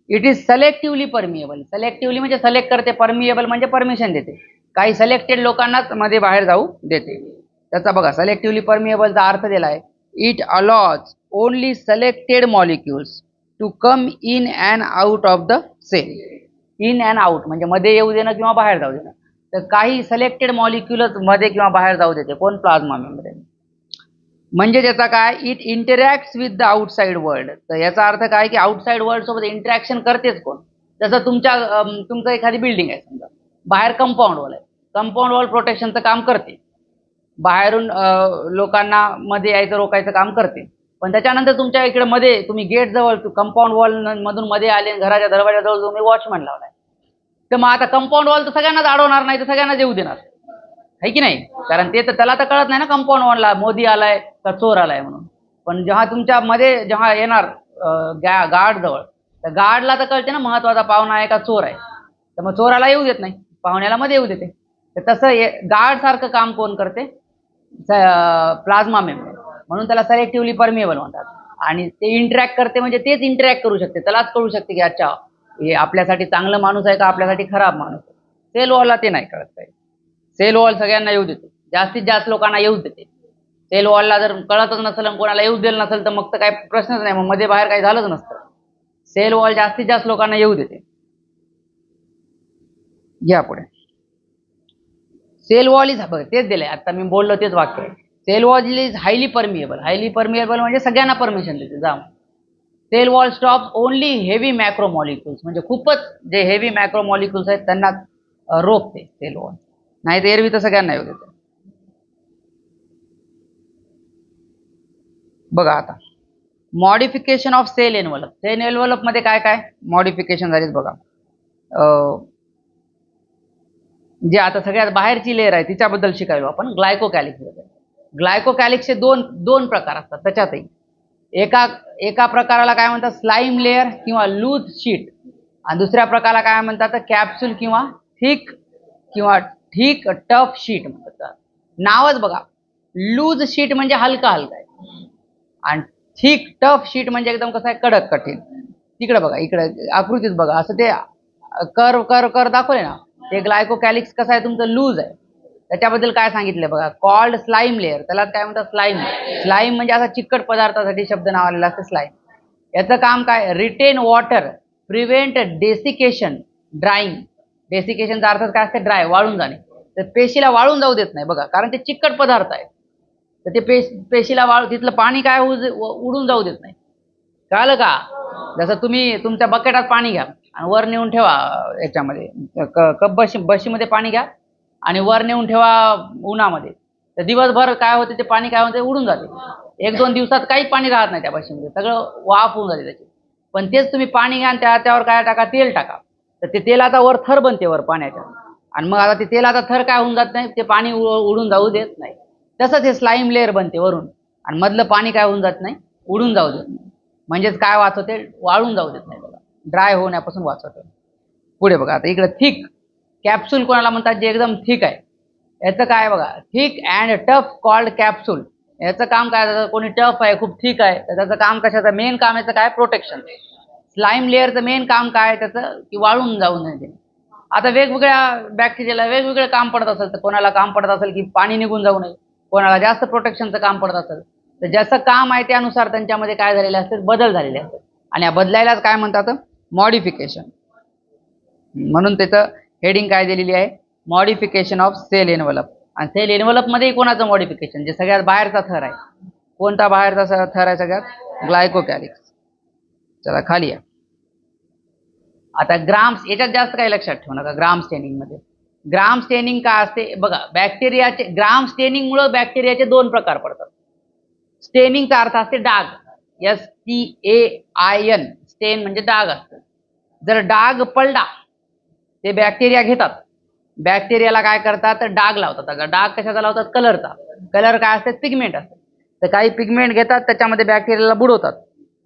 It is selectively permeable. Selectively म्हणजे सिलेक्ट करते, परमिएबल म्हणजे परमिशन देते, काही सिलेक्टेड लोकांनाच मध्ये बाहेर जाऊ देते. त्याचा बघा सिलेक्टिव्हली परमिएबलचा अर्थ दिला आहे, it allows only selected molecules to come in and out of the cell. In and out म्हणजे मध्ये येऊ देणं किंवा बाहेर जाऊ देणं. तर काही सिलेक्टेड मॉलिक्युलच मध्ये किंवा बाहेर जाऊ देते, कोण, प्लाझ्मा मेम्ब्रेन. म्हणजे त्याचा काय, it interacts with the outside world. तर याचा अर्थ काय की आउटसाइड वर्ल्ड सोबत इंटरॅक्शन करतेच कोण. जसं तुमचं एखादी बिल्डिंग आहे समजा, बाहेर कंपाऊंड वॉल आहे, कंपाऊंड वॉल प्रोटेक्शनचं काम करते, बाहेरून लोकांना मध्ये यायचं रोखायचं काम करते. पण त्याच्यानंतर तुमच्या इकडे मध्ये तुम्ही गेट जवळ कंपाऊंड वॉल मधून मध्ये आले, घराच्या दरवाजाजवळ तुम्ही वॉचमॅन लावलाय, तर मग आता कंपाऊंड वॉल तर सगळ्यांनाच अडवणार नाही, तर सगळ्यांना येऊ देणार आहे की नाही. कारण ते तर त्याला तर कळत नाही ना कंपाऊंड वॉलला मोदी आलाय का चोर आलाय म्हणून. पण जेव्हा तुमच्या मध्ये जेव्हा येणार गार्ड जवळ, तर गार्डला तर कळते ना महत्वाचा पाहुणा आहे का चोर आहे. तर मग चोराला येऊ देत नाही, पाहुण्याला मध्ये येऊ देते. तर तसं गार्ड सारखं काम कोण करते, प्लाझ्मा मेम्ब्रेन. म्हणून त्याला सेलेक्टिव्हली परमिएबल म्हणतात. आणि ते इंटरॅक्ट करते म्हणजे तेच इंटरॅक्ट करू शकते, त्यालाच कळू शकते की अच्छा हे आपल्यासाठी चांगलं माणूस आहे का आपल्यासाठी खराब माणूस आहे. सेल वॉलला ते नाही कळत काही. सेल वॉल सगळ्यांना येऊ देते, जास्तीत जास्त लोकांना येऊ देते. सेल वॉलला जर कळतच नसेल आणि कोणाला येऊ दिलं नसेल तर मग तर काही प्रश्नच नाही, मग मध्ये बाहेर काही झालंच नसतं. सेल वॉल जास्तीत जास्त लोकांना येऊ देते. घ्या पुढे. सेल वॉल इज, तेच दिलंय आता मी बोललो तेच वाक्य आहे. Cell wall is highly permeable. Highly permeable म्हणजे सगळ्यांना परमिशन देते जा. Cell wall stops only heavy macromolecules, म्हणजे खूपच जे हेवी मॅक्रोमॉलिक्युल्स आहेत त्यांना रोखते सेल वॉल, नाही तर एरवी तर सगळ्यांना येऊ देते. बघा आता modification of cell envelope. Cell envelope मध्ये काय काय मॉडिफिकेशन झालीत बघा. जे आता सगळ्यात बाहेरची लेअर आहे तिच्याबद्दल शिकायलो आपण, ग्लायकोकॅलिक्स. ग्लायकोकॅलिक्सचे दोन दोन प्रकार असतात त्याच्यातही. एका प्रकाराला काय म्हणतात स्लाइम लेअर किंवा लूज शीट, आणि दुसऱ्या प्रकाराला काय म्हणतात कॅप्सूल किंवा थिक टफ शीट म्हणतात. नावच बघा, लूज शीट म्हणजे हलका हलका आहे, आणि थिक टफ शीट म्हणजे एकदम कसं आहे कडक कठीण. तिकडे बघा, इकडे आकृतीत बघा, असं ते कर दाखवले ना, ते ग्लायकोकॅलिक्स कसं आहे तुमचं लूज आहे. त्याच्याबद्दल काय सांगितलं बघा, कॉल्ड स्लाइम लेअर, त्याला काय म्हणतात स्लाइम. स्लाइम म्हणजे असा चिकट पदार्थासाठी शब्द नाव आलेला असतं स्लाइम. याचं काम काय, retain water, prevent desiccation, drying. डेसिकेशनचा अर्थ काय असते, ड्राय, वाळून जाणे. तर पेशीला वाळून जाऊ देत नाही बघा, कारण ते चिकट पदार्थ आहे. तर ते पेशीला तिथलं पाणी काय उडून जाऊ देत नाही. कळलं का. जसं तुम्ही तुमच्या बकेटात पाणी घ्या आणि वर नेऊन ठेवा, याच्यामध्ये कप बशीमध्ये पाणी घ्या आणि वर नेऊन ठेवा उन्हामध्ये, तर दिवसभर काय होते ते पाणी काय होते उडून जाते. 1-2 दिवसात काही पाणी राहत नाही त्या बशीमध्ये, सगळं वाफ होऊन जाते त्याची. पण तेच तुम्ही पाणी घ्या आणि त्यावर काय टाका, तेल टाका, तर ते तेलाचा वर थर बनते वर पाण्याच्या, आणि मग आता ते तेलाचा थर काय होऊन जात नाही, ते पाणी उडून जाऊ देत नाही. तसंच हे स्लाइम लेअर बनते वरून, आणि मधलं पाणी काय होऊन जात नाही, उडून जाऊ देत नाही. म्हणजेच काय वाचवते, वाळून जाऊ देत नाही बघा, ड्राय होण्यापासून वाचवते. पुढे बघा आता इकडे थिक कॅप्सूल कोणाला म्हणतात, जे एकदम थिक आहे. याचं काय बघा, thick and tough called capsule. याचं काम काय, कोणी टफ आहे खूप थिक आहे तर त्याचं काम कशाचं, मेन काम याचं काय, प्रोटेक्शन. स्लाइम लेअरचं मेन काम काय त्याचं, की वाळून जाऊ नये. आता वेगवेगळ्या बॅक्टेरियाला वेगवेगळं काम पडत असेल, तर कोणाला काम पडत असेल की पाणी निघून जाऊ नये, कोणाला जास्त प्रोटेक्शनचं काम पडत असेल, तर ज्याचं काम आहे त्यानुसार त्यांच्यामध्ये काय झालेले असते, बदल झालेले असतात. आणि या बदलायलाच काय म्हणतात, मॉडिफिकेशन. म्हणून त्याचं हेडिंग काय दिलेली आहे, मॉडिफिकेशन ऑफ सेल एनव्हलप. आणि सेल एनव्हलप मध्ये कोणाचं मॉडिफिकेशन, जे सगळ्यात बाहेरचा थर आहे. कोणता बाहेरचा थर आहे सगळ्यात, ग्लायकोकॅलिक्स. चला खाली या. आता ग्राम्स, याच्यात जास्त काही लक्षात ठेवू नका. ग्राम स्टेनिंग मध्ये, ग्राम स्टेनिंग काय असते बघा, बॅक्टेरियाचे ग्राम स्टेनिंग मुळे बॅक्टेरियाचे 2 प्रकार पडतात. स्टेनिंगचा अर्थ असते डाग, STAIN, स्टेन म्हणजे डाग असतं. जर डाग पडला, ते बॅक्टेरिया घेतात, बॅक्टेरियाला काय करतात तर डाग लावतात. आता डाग कशाचा लावतात, कलरचा. कलर काय असते, पिगमेंट असते. तर काही पिगमेंट घेतात त्याच्यामध्ये बॅक्टेरियाला बुडवतात,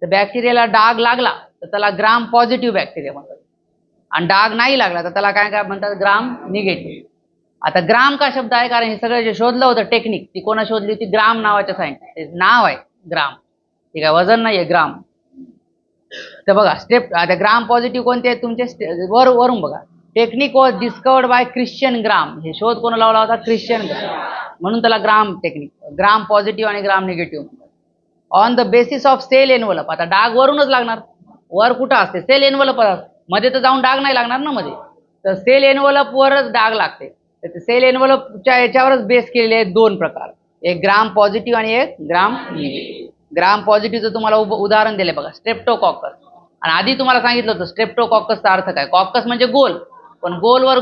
तर बॅक्टेरियाला डाग लागला तर त्याला ग्राम पॉझिटिव्ह बॅक्टेरिया म्हणतात, आणि डाग नाही लागला तर त्याला काय काय म्हणतात, ग्राम निगेटिव्ह. आता ग्राम का शब्द आहे, कारण हे सगळं जे शोधलं होतं टेक्निक, ती कोणा शोधली होती, ग्राम नावाच्या सायंटिस्ट. नाव आहे ग्राम, ठीक आहे, वजन नाहीये ग्राम. तर बघा स्टेप, आता ग्राम पॉझिटिव्ह कोणते आहेत तुमचे, वरून बघा. Technique was discovered by Christian ग्राम. हे शोध कोण लावला होता, क्रिश्चियन ग्राम. म्हणून त्याला ग्राम टेक्निक, ग्राम पॉझिटिव्ह आणि Gram negative. On the basis of cell envelope. आता डाग वरूनच लागणार, वर कुठं असते, सेल एनव्हलप मध्ये तर जाऊन डाग नाही लागणार ना मध्ये, तर सेल एनव्हलप वरच डाग लागते. सेल एनव्हलपच्या याच्यावरच बेस केलेले आहेत 2 प्रकार. एक ग्राम पॉझिटिव्ह आणि एक ग्राम निगेटिव्ह. ग्राम पॉझिटिव्हचं तुम्हाला उदाहरण दिले बघा, स्ट्रेप्टोकॉकस. आणि आधी तुम्हाला सांगितलं होतं स्ट्रेप्टोकॉकसचा अर्थ काय. कॉकस म्हणजे गोल, पण गोलवर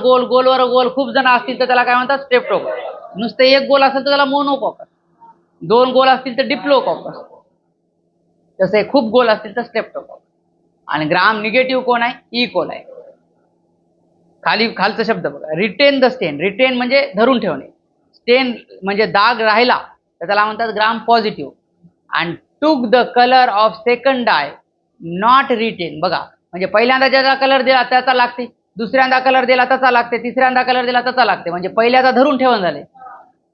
गोल खूप जण असतील तर त्याला काय म्हणतात, स्ट्रेप्टोकॉकस. नुसतं एक गोल असेल तर त्याला मोनोकॉकस, दोन गोल असतील तर डिप्लोकॉकस, तसे खूप गोल असतील तर स्ट्रेप्टोकॉकस. आणि ग्राम निगेटिव्ह कोण आहे, ई कोलाई. खालचा शब्द बघा, रिटेन द स्टेन. रिटेन म्हणजे धरून ठेवणे, स्टेन म्हणजे दाग राहिला तर त्याला म्हणतात ग्राम पॉझिटिव्ह. आणि took the colour of second dye not retain. बघा, म्हणजे पहिल्यांदा ज्याचा कलर दिला त्याचा लागते, दुसऱ्यांदा कलर दिला त्याचा लागते, तिसऱ्यांदा कलर दिला त्याचा लागते. म्हणजे पहिल्याचा धरून ठेवून झाले,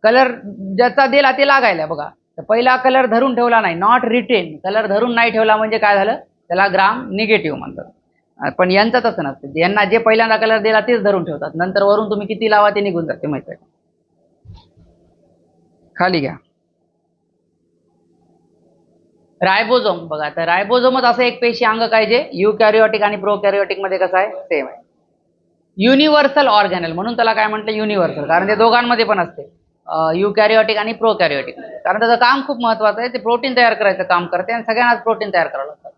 कलर ज्याचा दिला ते लागायला. बघा, तर पहिला कलर धरून ठेवला नाही, नॉट रिटेन, कलर धरून नाही ठेवला म्हणजे काय झालं, त्याला ग्राम निगेटिव्ह म्हणतात. पण यांचं तसं नसतं, यांना जे पहिल्यांदा कलर दिला तेच धरून ठेवतात, नंतर वरून तुम्ही किती लावा ते निघून जाते. माहिती आहे, खाली घ्या. रायबोझोम बघा, तर रायबोझोमच असं एक पेशी अंग काय जे युकॅरियोटिक आणि प्रोकॅरियोटिक मध्ये कसं आहे, सेम आहे. युनिव्हर्सल ऑर्गॅनल म्हणून त्याला काय म्हटलं, युनिव्हर्सल, कारण ते दोघांमध्ये पण असते, युकॅरियोटिक आणि प्रोकॅरियोटिक. कारण त्याचं काम खूप महत्वाचं आहे, ते प्रोटीन तयार करायचं काम करते आणि सगळ्यांनाच प्रोटीन तयार करावं लागतं.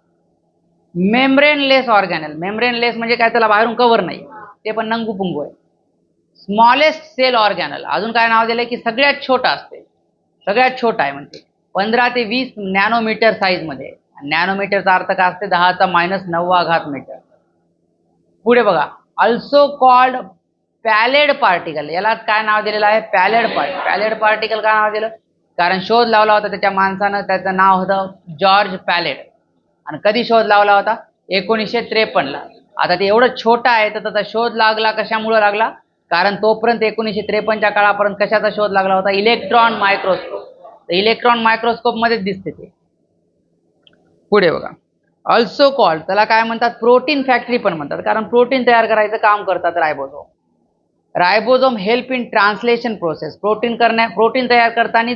मेम्ब्रेनलेस ऑर्गॅनल. मेम्ब्रेनलेस म्हणजे काय, त्याला बाहेरून कव्हर नाही, ते पण नंगू पुंगू आहे. स्मॉलेस्ट सेल ऑर्गॅनल, अजून काय नाव दिलंय की सगळ्यात छोटा असते, सगळ्यात छोटा आहे म्हणजे 15 ते 20 नॅनोमीटर साईज मध्ये. नॅनोमीटरचा अर्थ काय असते, 10⁹ मीटर. पुढे बघा, अल्सो कॉल्ड पॅलेड पार्टिकल. याला काय नाव दिलेलं आहे, पॅलेड पार्टिकल. पॅलेड पार्टिकल काय नाव दिलं, कारण शोध लावला होता त्याच्या माणसानं, त्याचं नाव होतं जॉर्ज पॅलेड. आणि कधी शोध लावला होता, 1953 ला. आता ते एवढं छोटं आहे तर त्याचा शोध लागला कशामुळे लागला, कारण तोपर्यंत 1953च्या काळापर्यंत कशाचा शोध लागला होता, इलेक्ट्रॉन मायक्रोस्कोप. तर इलेक्ट्रॉन मायक्रोस्कोप मध्येच दिसते ते. पुढे बघा, अल्सो कॉल्ड, त्याला काय म्हणतात, प्रोटीन फॅक्टरी पण म्हणतात, कारण प्रोटीन तयार करायचं काम करतात ribosome. Ribosome help in translation process. Protein तयार करताना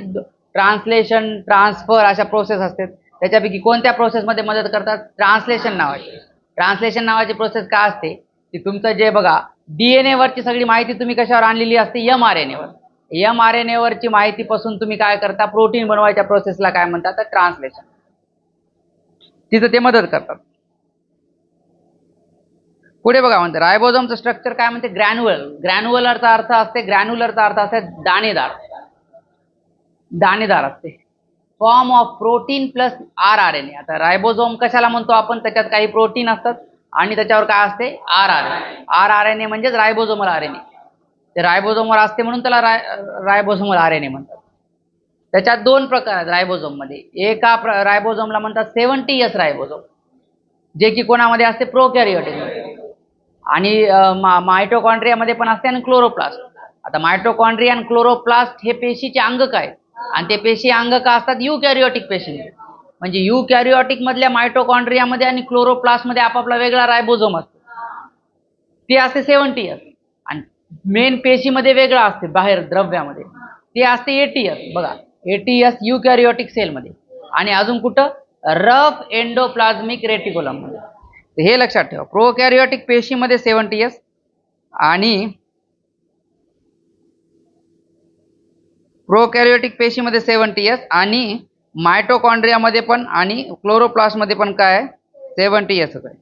ट्रान्सलेशन, ट्रान्सफर अशा प्रोसेस असतात. त्याच्यापैकी कोणत्या प्रोसेसमध्ये मदत करतात, ट्रान्सलेशन नावाची. ट्रान्सलेशन नावाची प्रोसेस काय असते, की तुमचं जे बघा, डीएनए वरची सगळी माहिती तुम्ही कशावर आणलेली असते, mRNA वर. mRNA वरची माहितीपासून तुम्ही काय करता, प्रोटीन बनवायच्या प्रोसेसला काय म्हणतात, तर ट्रान्सलेशन. तिथं ते मदत करतात. पुढे बघा, म्हणते रायबोझोमचं स्ट्रक्चर काय म्हणते, ग्रॅन्युअल. ग्रॅन्युलरचा अर्थ असते, ग्रॅन्युलरचा अर्थ असते दाणेदार, दाणेदार असते. Form of protein plus rRNA. आता रायबोझोम कशाला म्हणतो आपण, त्याच्यात काही प्रोटीन असतात आणि त्याच्यावर काय असते, rRNA म्हणजेच रायबोझोमल RNA. ते रायबोझोमवर असते म्हणून त्याला रायबोझोमल RNA म्हणतात. त्याच्यात दोन प्रकार आहेत रायबोझोम मध्ये. एका रायबोझोमला म्हणतात 70S रायबोझोम, जे की कोणामध्ये असते, प्रोकॅरियोटिक मध्ये. आणि मायटोकॉन्ड्रियामध्ये पण असते आणि क्लोरोप्लास्ट. आता मायटोकॉन्ड्रिया आणि क्लोरोप्लास्ट हे पेशीचे अंगक आहेत, आणि ते पेशी अंगक असतात युकॅरियोटिक पेशी. म्हणजे युकॅरियोटिक मधल्या मायटोकॉन्ड्रियामध्ये आणि क्लोरोप्लास्ट मध्ये आपापला वेगळा रायबोझोम असतो, ते असते 70S. आणि मेन पेशीमध्ये वेगळा असते, बाहेर द्रव्यामध्ये ते असते 80S. बघा, 80S युकॅरियोटिक सेलमध्ये. आणि अजून कुठं, रफ एंडोप्लाझ्मिक रेटिक्युलम मध्ये. हे लक्षात ठेवा, प्रोकॅरियोटिक पेशीमध्ये 70S आणि प्रोकॅरियोटिक पेशीमध्ये 70S आणि मायटोकॉन्ड्रियामध्ये पण आणि क्लोरोप्लास्टमध्ये पण काय आहे, 70S आहे.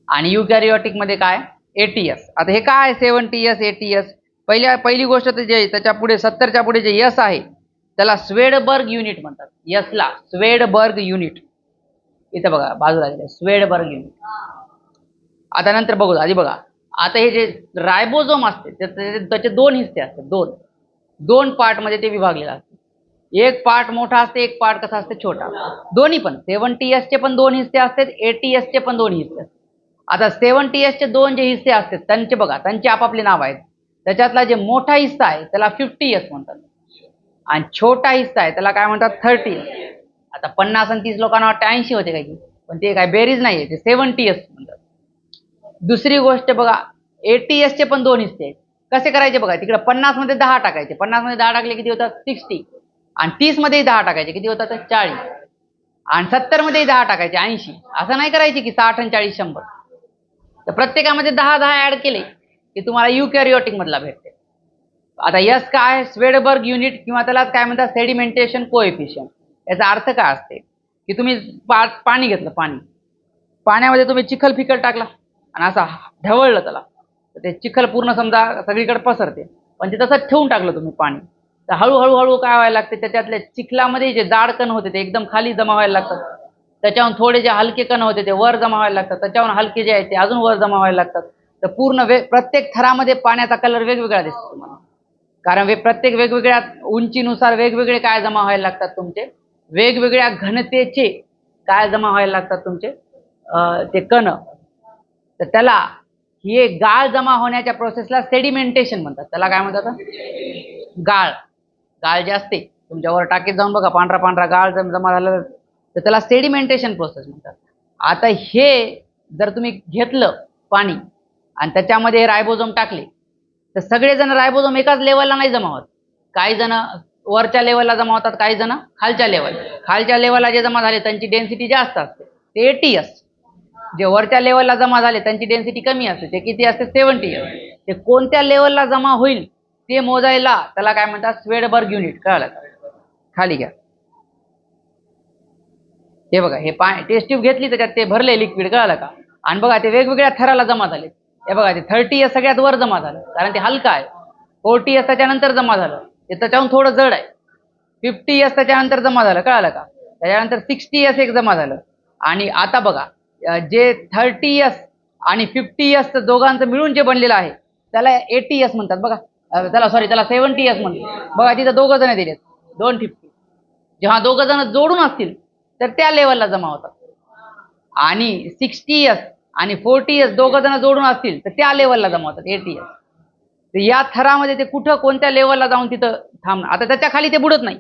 आणि युकॅरियोटिक मध्ये काय, 80S. आता हे काय 70S 80S, पहिली गोष्ट तर जे त्याच्या पुढे 70च्या पुढे जे यस आहे त्याला स्वेडबर्ग युनिट म्हणतात. यसला स्वेडबर्ग युनिट, इथं बघा बाजूला स्वेडबर्ग युनिट. आता नंतर बघू, आधी बघा, आता हे जे रायबोझोम असते त्याचे दोन हिस्से असतात, दोन पार्ट मध्ये ते विभागलेले असते. एक पार्ट मोठा असते, एक पार्ट कसा असते, छोटा. दोन्ही पण 70S चे पण दोन हिस्से असतात, 80S चे पण दोन हिस्से असतात. आता 70S चे दोन जे हिस्से असतात त्यांचे बघा, त्यांची आपापली नाव आहेत. त्याच्यातला जे मोठा हिस्सा आहे त्याला 50S म्हणतात, आणि छोटा हिस्सा आहे त्याला काय म्हणतात, 30S. आता 50 आणि 30 लोकांना वाटतं 80 होते काय की, पण ते काय बेरीज नाहीये, ते 70S म्हणतात. दुसरी गोष्ट बघा, 80S चे पण दोन हिस्से आहेत. कसे करायचे बघा, तिकडे 50 मध्ये 10 टाकायचे, 50 मध्ये 10 टाकले किती होतात, 60. आणि 30 मध्ये 10 टाकायचे, किती होतात, 40. आणि 70 मध्ये 10 टाकायचे, 80. असं नाही करायचे की 60 आणि 40 100. तर प्रत्येकामध्ये 10 ऍड केले की तुम्हाला युकॅरियोटिक मधला भेटते. आता यस काय, स्वेडबर्ग युनिट किंवा त्याला काय म्हणतात सेडिमेंटेशन कोएफिशियंट. याचा अर्थ काय असते की तुम्ही पाणी घेतलं, पाण्यामध्ये तुम्ही चिखल फिकल टाकला आणि असा ढवळलं त्याला, तर ते चिखल पूर्ण समजा सगळीकडे पसरते. पण ते तसंच ठेवून टाकलं तुम्ही पाणी, तर हळूहळू काय व्हायला लागते, त्याच्यातल्या चिखलामध्ये जे जाड कण होते ते एकदम खाली जमा व्हायला लागतात. त्याच्याहून थोडे जे हलके कण होते ते वर जमा व्हायला लागतात. त्याच्याहून हलके जे आहेत ते अजून वर जमा व्हायला लागतात. तर पूर्ण प्रत्येक थरामध्ये पाण्याचा कलर वेगवेगळा दिसतो तुम्हाला, कारण प्रत्येक वेगवेगळ्या उंचीनुसार वेगवेगळे काय जमा व्हायला लागतात तुमचे, वेगवेगळ्या घनतेचे काय जमा व्हायला लागतात तुमचे ते कण. तर त्याला हे गाळ जमा होण्याच्या प्रोसेसला सेडिमेंटेशन म्हणतात. त्याला काय म्हणतात, गाळ जे असते तुमच्यावर टाकीत जाऊन बघा, पांढरा पांढरा गाळ जमा झालं तर त्याला सेडिमेंटेशन प्रोसेस म्हणतात. आता हे जर तुम्ही घेतलं पाणी आणि त्याच्यामध्ये रायबोझोम टाकले, तर सगळेजण रायबोझोम एकाच लेवलला नाही जमा होत. काही जण वरच्या लेवलला जमा होतात, काही जण खालच्या लेवलला जे जमा झाले त्यांची डेन्सिटी जास्त असते, ते 80S. जे वरच्या लेवलला जमा झाले त्यांची डेन्सिटी कमी असते, ते किती असते, 70S. ते कोणत्या लेवलला जमा होईल ते मोजायला त्याला काय म्हणतात, स्वेडबर्ग युनिट. कळलं का? खाली घ्या, हे बघा, हे टेस्ट ट्यूब घेतली त्याच्यात ते भरले लिक्विड. कळलं का? आणि बघा ते वेगवेगळ्या थराला जमा झाले. हे बघा ते 30S सगळ्यात वर जमा झालं कारण ते हलका आहे. 40S त्याच्यानंतर जमा झालं, ते त्याच्याहून थोडं जड आहे. 50S त्याच्यानंतर जमा झालं. कळलं का? त्याच्यानंतर 60S एक जमा झालं. आणि आता बघा जे 30S आणि 50S दोघांचं मिळून जे बनलेलं आहे त्याला 80S म्हणतात. बघा त्याला 70S म्हणतात. बघा तिथं दोघं जण दिलेत 250. जेव्हा दोघं जण जोडून असतील तर त्या लेवलला जमा होतात. आणि 60S आणि 40S दोघं जण जोडून असतील तर त्या लेवलला जमा होतात 80S. तर या थरामध्ये ते कुठं कोणत्या लेवलला जाऊन तिथं थांबणार. आता त्याच्या खाली ते बुडत नाही,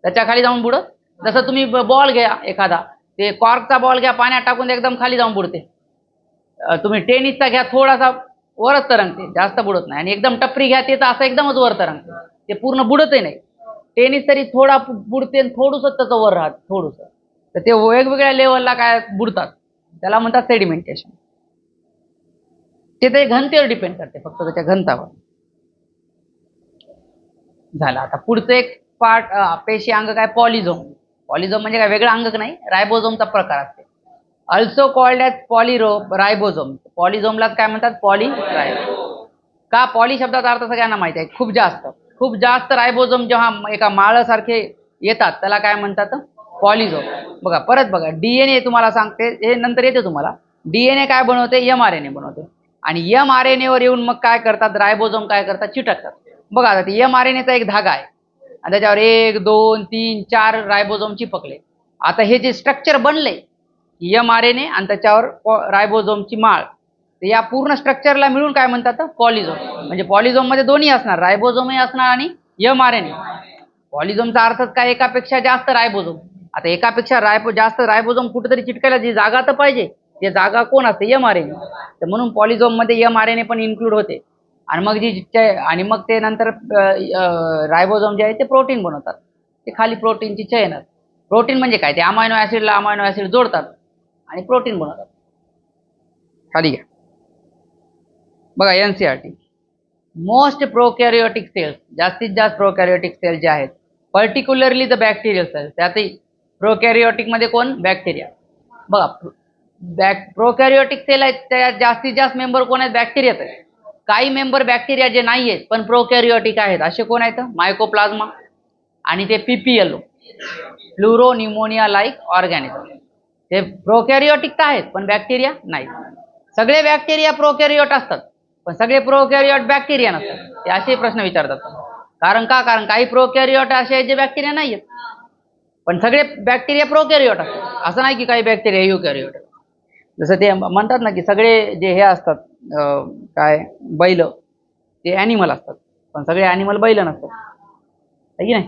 त्याच्या खाली जाऊन बुडत. जसं तुम्ही बॉल घ्या एखादा, ते कॉर्कचा बॉल घ्या, पाण्यात टाकून एकदम खाली जाऊन बुडते. तुम्ही टेनिसचा घ्या, थोडासा वरच तरंगते, जास्त बुडत नाही. आणि एकदम टपरी घ्या, ते तर असं एकदमच वर तरंगते, ते पूर्ण बुडतही नाही. टेनिस तरी थोडा बुडते, थोडंसं त्याचं वर राहत थोडंसं. तर ते वेगवेगळ्या लेवलला काय बुडतात, त्याला म्हणतात सेडिमेंटेशन. ते घनतेवर डिपेंड करते, फक्त त्याच्या घनतावर. झालं. आता पुढचं एक पार्ट पेशी अंग काय, पॉलिझोम. पॉलिझोम म्हणजे काय, वेगळं अंग नाही, रायबोझोमचा प्रकार असते. Also called as ribosome. पॉलिझोमलाच काय म्हणतात, पॉलीरायबोझोम. का, पॉली शब्दाचा अर्थ सगळ्यांना माहिती आहे, खूप जास्त रायबोझोम जेव्हा एका माळासारखे येतात त्याला काय म्हणतात, पॉलिझोम. बघा परत बघा, DNA तुम्हाला सांगते, हे नंतर येते तुम्हाला. DNA काय बनवते, mRNA बनवते. आणि mRNA वर येऊन मग काय करतात, रायबोझोम काय करतात, चिटकतात. बघा आता mRNA चा एक धागा आहे आणि त्याच्यावर 1 2 3 4 रायबोझोम चिपकले. आता हे जे स्ट्रक्चर बनले mRNA आणि त्याच्यावर रायबोझोमची माळ, तर या पूर्ण स्ट्रक्चरला मिळून काय म्हणतात, पॉलिझोम. म्हणजे पॉलिझोम मध्ये दोन्ही असणार, रायबोझोमही असणार आणि mRNA. पॉलिझोमचा अर्थच काय, एकापेक्षा जास्त रायबोझोम. आता एकापेक्षा जास्त रायबोझोम कुठेतरी चिटकायला जी जागा तर पाहिजे, ते जागा कोण असते, mRNA. तर म्हणून पॉलिझोम मध्ये mRNA पण इन्क्लूड होते. आणि मग ते नंतर रायबोझोम जे आहे ते प्रोटीन बनवतात. ते खाली प्रोटीनची चेन असते. प्रोटीन म्हणजे काय, ते अमायनो ऍसिडला अमायनो ऍसिड जोडतात आणि प्रोटीन बनवतात. खाली घ्या, बघा NCERT. मोस्ट प्रोकॅरियोटिक सेल्स, जास्तीत जास्त प्रोकॅरियोटिक सेल जे आहेत, पर्टिक्युलरली द बॅक्टेरियल सेल्स. त्यातही प्रोकॅरियोटिक मध्ये कोण, बॅक्टेरिया. बघा प्रोकॅरियोटिक सेल आहेत त्यात जास्तीत जास्त मेंबर कोण आहेत, बॅक्टेरियाच आहेत. काही मेंबर बॅक्टेरिया जे नाही आहेत पण प्रोकॅरियोटिक आहेत असे कोण आहेत, मायकोप्लाझ्मा आणि ते PPLO, fluoro pneumonia like organism. ते प्रोकॅरियोटिक तर आहेत पण बॅक्टेरिया नाही. सगळे बॅक्टेरिया प्रोकॅरियोट असतात पण सगळे प्रोकॅरियोट बॅक्टेरिया नसतात. ते असे प्रश्न विचारतात. कारण काही प्रोकॅरियोट असे आहेत जे बॅक्टेरिया नाही आहेत पण सगळे बॅक्टेरिया प्रोकॅरियोट असतात. असं नाही की काही बॅक्टेरिया युकॅरियोट. जसं ते म्हणतात ना की सगळे जे हे असतात काय, बैल ते ॲनिमल असतात पण सगळे ॲनिमल बैल नसतात, आहे की नाही.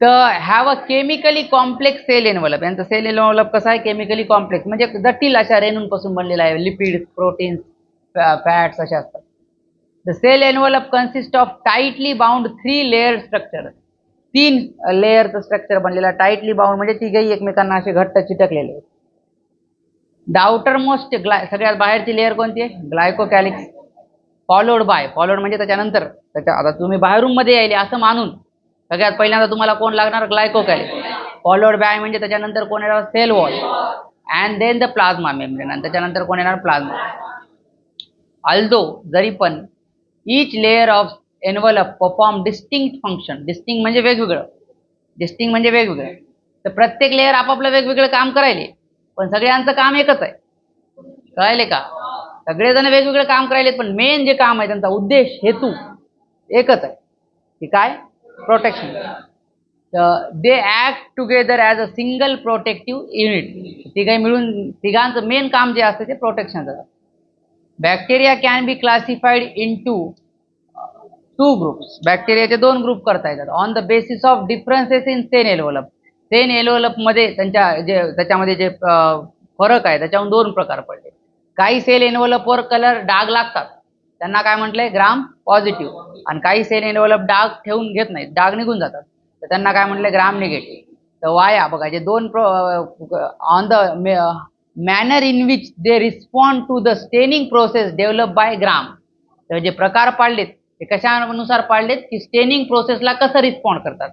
तर have a chemically complex cell envelope. यांचं सेल एनव्हलप कसं आहे, केमिकली कॉम्प्लेक्स म्हणजे जटिल अशा रेणूंपासून बनलेला आहे. लिपिड्स, प्रोटीन्स, फॅट्स अशा असतात. The cell envelope consist of tightly bound 3 layer structure. 3 लेअरचं स्ट्रक्चर बनलेला. टाईटली बाउंड म्हणजे तिघही एकमेकांना असे घट्ट चिटकलेले. द आउटर मोस्ट सगळ्यात बाहेरची लेअर कोणती आहे, ग्लायकोकॅलिक्स. फॉलोड म्हणजे त्याच्यानंतर आता तुम्ही बाहेरून मध्ये यायले असं मानून सगळ्यात पहिल्यांदा तुम्हाला कोण लागणार, ग्लायकोकॅलिक्स. फॉलोड बाय म्हणजे त्याच्यानंतर कोण येणार, cell wall, and then the plasma membrane, आणि त्याच्यानंतर कोण येणार, प्लाझ्मा. अल्दो जरी पण each layer of envelope perform distinct function, distinct म्हणजे वेगवेगळं, तर प्रत्येक लेअर आपापलं वेगवेगळं काम करायले, पण सगळ्यांचं काम एकच आहे. कळायले का? सगळेजण वेगवेगळं काम करायलेत, पण मेन जे काम आहे त्यांचा उद्देश, हेतू एकच आहे, की काय, protection. They act together as a single protective unit. तिघांचं मेन काम जे असतं ते प्रोटेक्शनचं. Bacteria can be classified into 2 groups. बॅक्टेरियाचे 2 ग्रुप करता येतात on the basis of differences in cell envelope. Cell एन्व्हलपमध्ये त्याच्यामध्ये जे फरक आहे त्याच्याहून 2 प्रकार पडले. काही सेल एन्व्हलपवर कलर डाग लागतात, त्यांना काय म्हटलंय, ग्राम पॉझिटिव्ह. आणि काही सेल एन्व्हलप डाग ठेवून घेत नाहीत, डाग निघून जातात, तर त्यांना काय म्हटलंय, ग्राम निगेटिव्ह. तर वाया बघा, जे 2 on the manner in which they respond to the staining process develop by Gram. तर जे प्रकार पाडलेत ते कशानुसार पाडलेत, की स्टेनिंग प्रोसेसला कसं रिस्पॉन्ड करतात.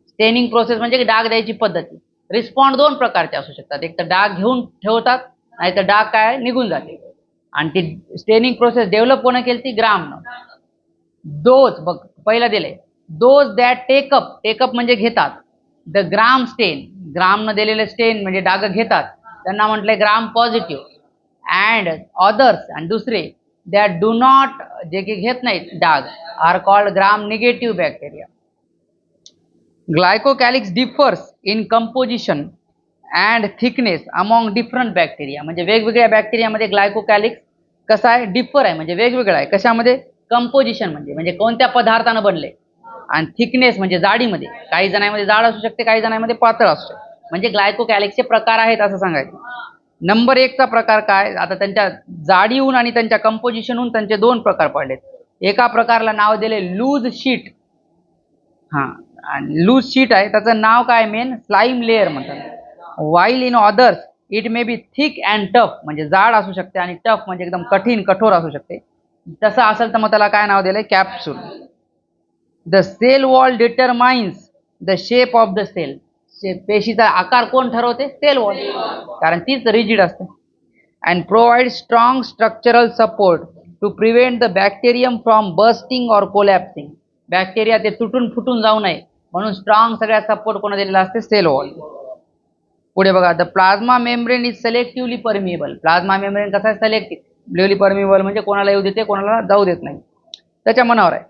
स्टेनिंग प्रोसेस म्हणजे डाग द्यायची पद्धती. रिस्पॉन्ड 2 प्रकारचे असू शकतात, एक तर डाग घेऊन ठेवतात, नाही तर डाग काय निघून जाते. आणि ती स्टेनिंग प्रोसेस डेव्हलप कोण केली, ती ग्रामनं. दोज बघ पहिला दिले, दोज दॅट टेकअप म्हणजे घेतात, द ग्राम स्टेन, ग्रामनं दिलेले स्टेन म्हणजे डाग घेतात, त्यांना म्हटलंय ग्राम पॉझिटिव्ह. अँड अदर्स, आणि दुसरे दॅट डू नॉट, जे की घेत नाहीत डाग, are called Gram negative bacteria. Glycocalyx differs in composition and thickness among different bacteria. म्हणजे वेगवेगळ्या बॅक्टेरियामध्ये ग्लायकोकॅलिक्स कसा आहे, डिफर आहे, म्हणजे वेगवेगळा आहे. कशामध्ये, कंपोजिशन म्हणजे कोणत्या पदार्थानं बनले, आणि थिकनेस म्हणजे जाडीमध्ये. काही जणांमध्ये जाड असू शकते, काही जणांमध्ये पातळ असू शकते. म्हणजे ग्लायकोकॅलिक्सचे प्रकार आहेत असं सांगायचं. नंबर 1 चा प्रकार काय, आता त्यांच्या जाडीहून आणि त्यांच्या कंपोजिशनहून त्यांचे 2 प्रकार पडलेत. एका प्रकारला नाव दिले लूज शीट. आणि लूज शीट आहे, त्याचं नाव काय, मेन स्लाइम लेअर म्हणतात. While in others it may be thick and tough, म्हणजे जाड असू शकते, आणि टफ म्हणजे एकदम कठीण कठोर असू शकते. तसं असेल तर मग त्याला काय नाव दिलंय, capsule. The cell wall determines the shape of the cell. पेशीचा आकार कोण ठरवते, सेल वॉल, कारण तीच रिजिड असते. And provide strong structural support to prevent the bacterium from bursting or collapsing. Bacteria ते तुटून फुटून जाऊ नये म्हणून स्ट्रॉंग सगळ्यात सपोर्ट कोण दिलेला असते, सेल वॉल. पुढे बघा, the plasma membrane is selectively permeable. Plasma membrane कसा आहे, सेलेक्टिव्हली परमिएबल म्हणजे कोणाला येऊ देते, कोणाला जाऊ देत नाही, त्याच्या मनावर आहे.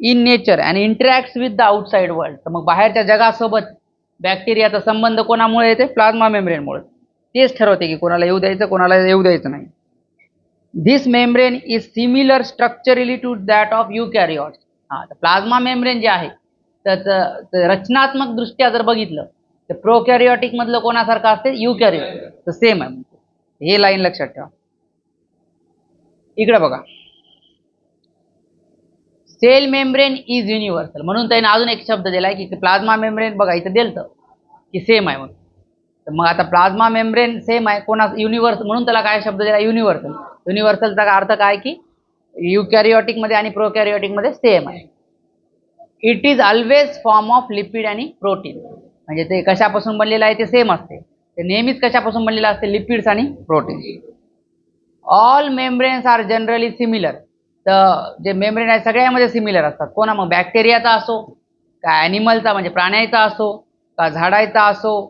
In nature and interacts with the outside world. तर मग बाहेरच्या जगासोबत बॅक्टेरियाचा संबंध कोणामुळे येते, प्लाझ्मा मेम्ब्रेनमुळे. तेच ठरवते की कोणाला येऊ द्यायचं, कोणाला येऊ द्यायचं नाही. This membrane is similar structurally to that of eukaryotes. तर प्लाझ्मा मेम्ब्रेन जे आहे तर रचनात्मक दृष्ट्या जर बघितलं तर प्रोकॅरियोटिक मधलं कोणासारखं असते, युकॅरियोट. तर सेम आहे, हे लाईन लक्षात ठेवा. इकडे बघा, सेल मेम्ब्रेन इज युनिव्हर्सल, म्हणून त्याने अजून एक शब्द दिलाय की प्लाझ्मा मेम्ब्रेन बघा इथं दिलं की सेम आहे. मग आता प्लाझ्मा मेम्ब्रेन सेम आहे, कोणा युनिव्हर्सल, म्हणून त्याला काय शब्द दिला, युनिव्हर्सल. युनिव्हर्सलचा अर्थ काय, की युकॅरियोटिक मध्ये आणि प्रोकॅरियोटिक मध्ये सेम आहे. It is always form of lipid आणि प्रोटीन. म्हणजे ते कशापासून बनलेलं आहे ते सेम असते, ते नेहमीच कशापासून बनलेलं असते, लिपिड्स आणि protein. All membranes are generally similar. तर जे मेम्ब्रेन आहे सगळ्यामध्ये सिमिलर असतात. कोणा, मग बॅक्टेरियाचा असो, का ॲनिमलचा म्हणजे प्राण्याचा असो, का झाडाचा असो,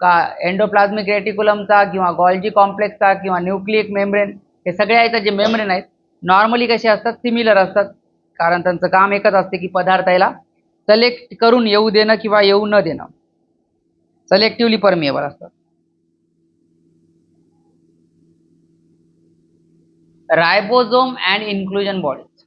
का एंडोप्लाझ्मिक रेटिक्युलमचा, किंवा गॉल्जी कॉम्प्लेक्सचा, किंवा न्यूक्लिक मेम्ब्रेन, हे सगळ्या जे मेम्ब्रेन आहेत नॉर्मली कसे असतात, सिमिलर असतात. कारण त्यांचं काम एकच असते की पदार्थ याला सिलेक्ट करून येऊ देणं किंवा येऊ न देणं. सेलेक्टिव्हली परमिएबल असतात. Ribosome and inclusion bodies.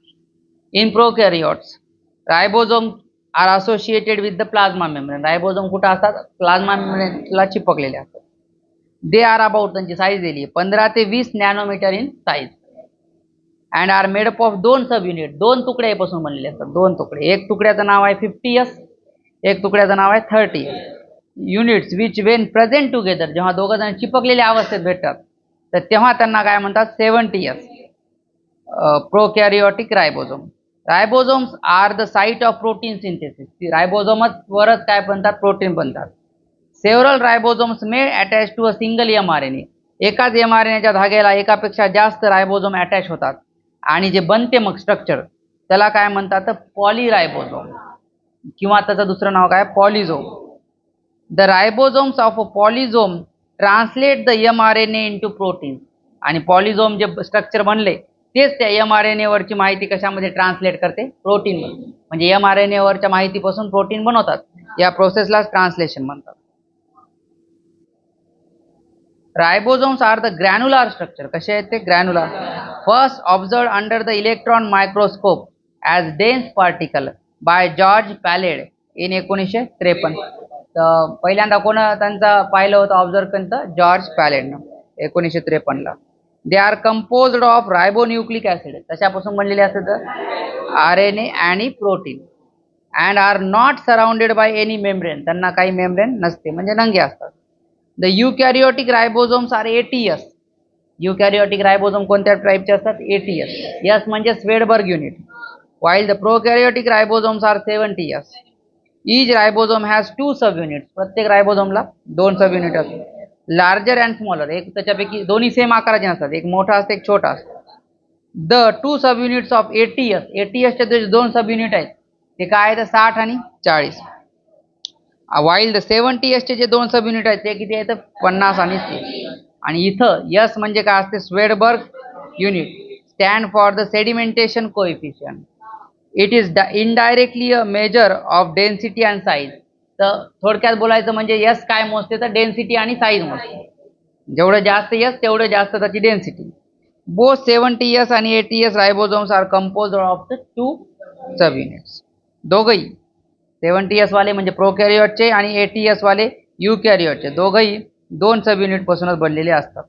In prokaryotes ribosome are associated with the plasma membrane. Ribosome कुठं असतात, प्लाझ्मा मेम्ब्रेनला चिपकलेले असतात. दे आर अबाउट, त्यांची साईज दिली 15 ते 20 nanometre in size. And are made up of 2 subunit. 2 तुकड्यापासून बनलेले असतात, 2 तुकडे. एक तुकड्याचं नाव आहे 50S, एक तुकड्याचं नाव आहे 30S. Units which when present together, जेव्हा दोघं जण चिपकलेल्या अवस्थेत भेटतात तर तेव्हा त्यांना काय म्हणतात, 70S. Prokaryotic ribosome. Ribosomes are the site of protein synthesis. रायबोझोमच वरच काय बनतात, प्रोटीन बनतात. Several ribosomes may attach to a single mRNA. एकाच mRNAच्या धाग्याला एकापेक्षा जास्त रायबोझोम अटॅच होतात आणि जे बनते मग स्ट्रक्चर त्याला काय म्हणतात, पॉलीरायबोझोम किंवा त्याचं दुसरं नाव काय, polysome. The ribosomes of a polysome translate the mRNA into protein. आणि पॉलिझोम जे स्ट्रक्चर बनले तेच त्या mRNA वरची माहिती कशामध्ये ट्रान्सलेट करते, प्रोटीन मध्ये. म्हणजे mRNA वरच्या माहितीपासून प्रोटीन बनवतात. या प्रोसेसला ट्रान्सलेशन म्हणतात. Ribosomes are the granular structure. कसे आहेत ते, granular. First observe under the electron microscope as dense particle by George Palade in 1953. तर पहिल्यांदा कोण त्यांचा पाहिलं होतं ऑब्झर्व केलं, जॉर्ज पॅलेडनं 1953ला. They are composed of ribonucleic acid. कशापासून बनलेले असतात, RNA आणि protein. And are not surrounded by any membrane. त्यांना काही मेम्ब्रेन नसते, म्हणजे नंगे असतात. The eukaryotic ribosomes are ATS. युकॅरियोटिक ribosome कोणत्या टाईपचे असतात, ATS. यस म्हणजे Svedberg unit. while the prokaryotic ribosomes are 70S. Each ribosome has 2 subunits. प्रत्येक रायबोझोमला 2 सबयुनिट असतात. Larger and smaller. एक त्याच्यापैकी दोन्ही सेम आकाराचे नसतात, एक मोठा असतो एक छोटा असतो. The 2 subunits of ATS. ATSचे जे 2 सबयुनिट आहेत ते काय आहेत, 60 आणि 40. while the 70Sचे जे 2 सबयुनिट आहेत ते किती आहेत, 50 आणि 30. आणि इथं यस म्हणजे काय असते, Svedberg unit stand for the sedimentation coefficient. It is indirectly a measure of density and size. तर थोडक्यात बोलायचं म्हणजे यस काय मोजते, तर डेन्सिटी आणि साईज मोजते. जेवढं जास्त यस तेवढं जास्त त्याची डेन्सिटी. बोथ 70S आणि ATS ribosomes are compose of the 2 subunits. दोघंही 70S वाले म्हणजे प्रोकॅरियोटचे आणि ATS वाले युकॅरियोटचे दोघंही 2 सबयुनिट पासूनच बनलेले असतात.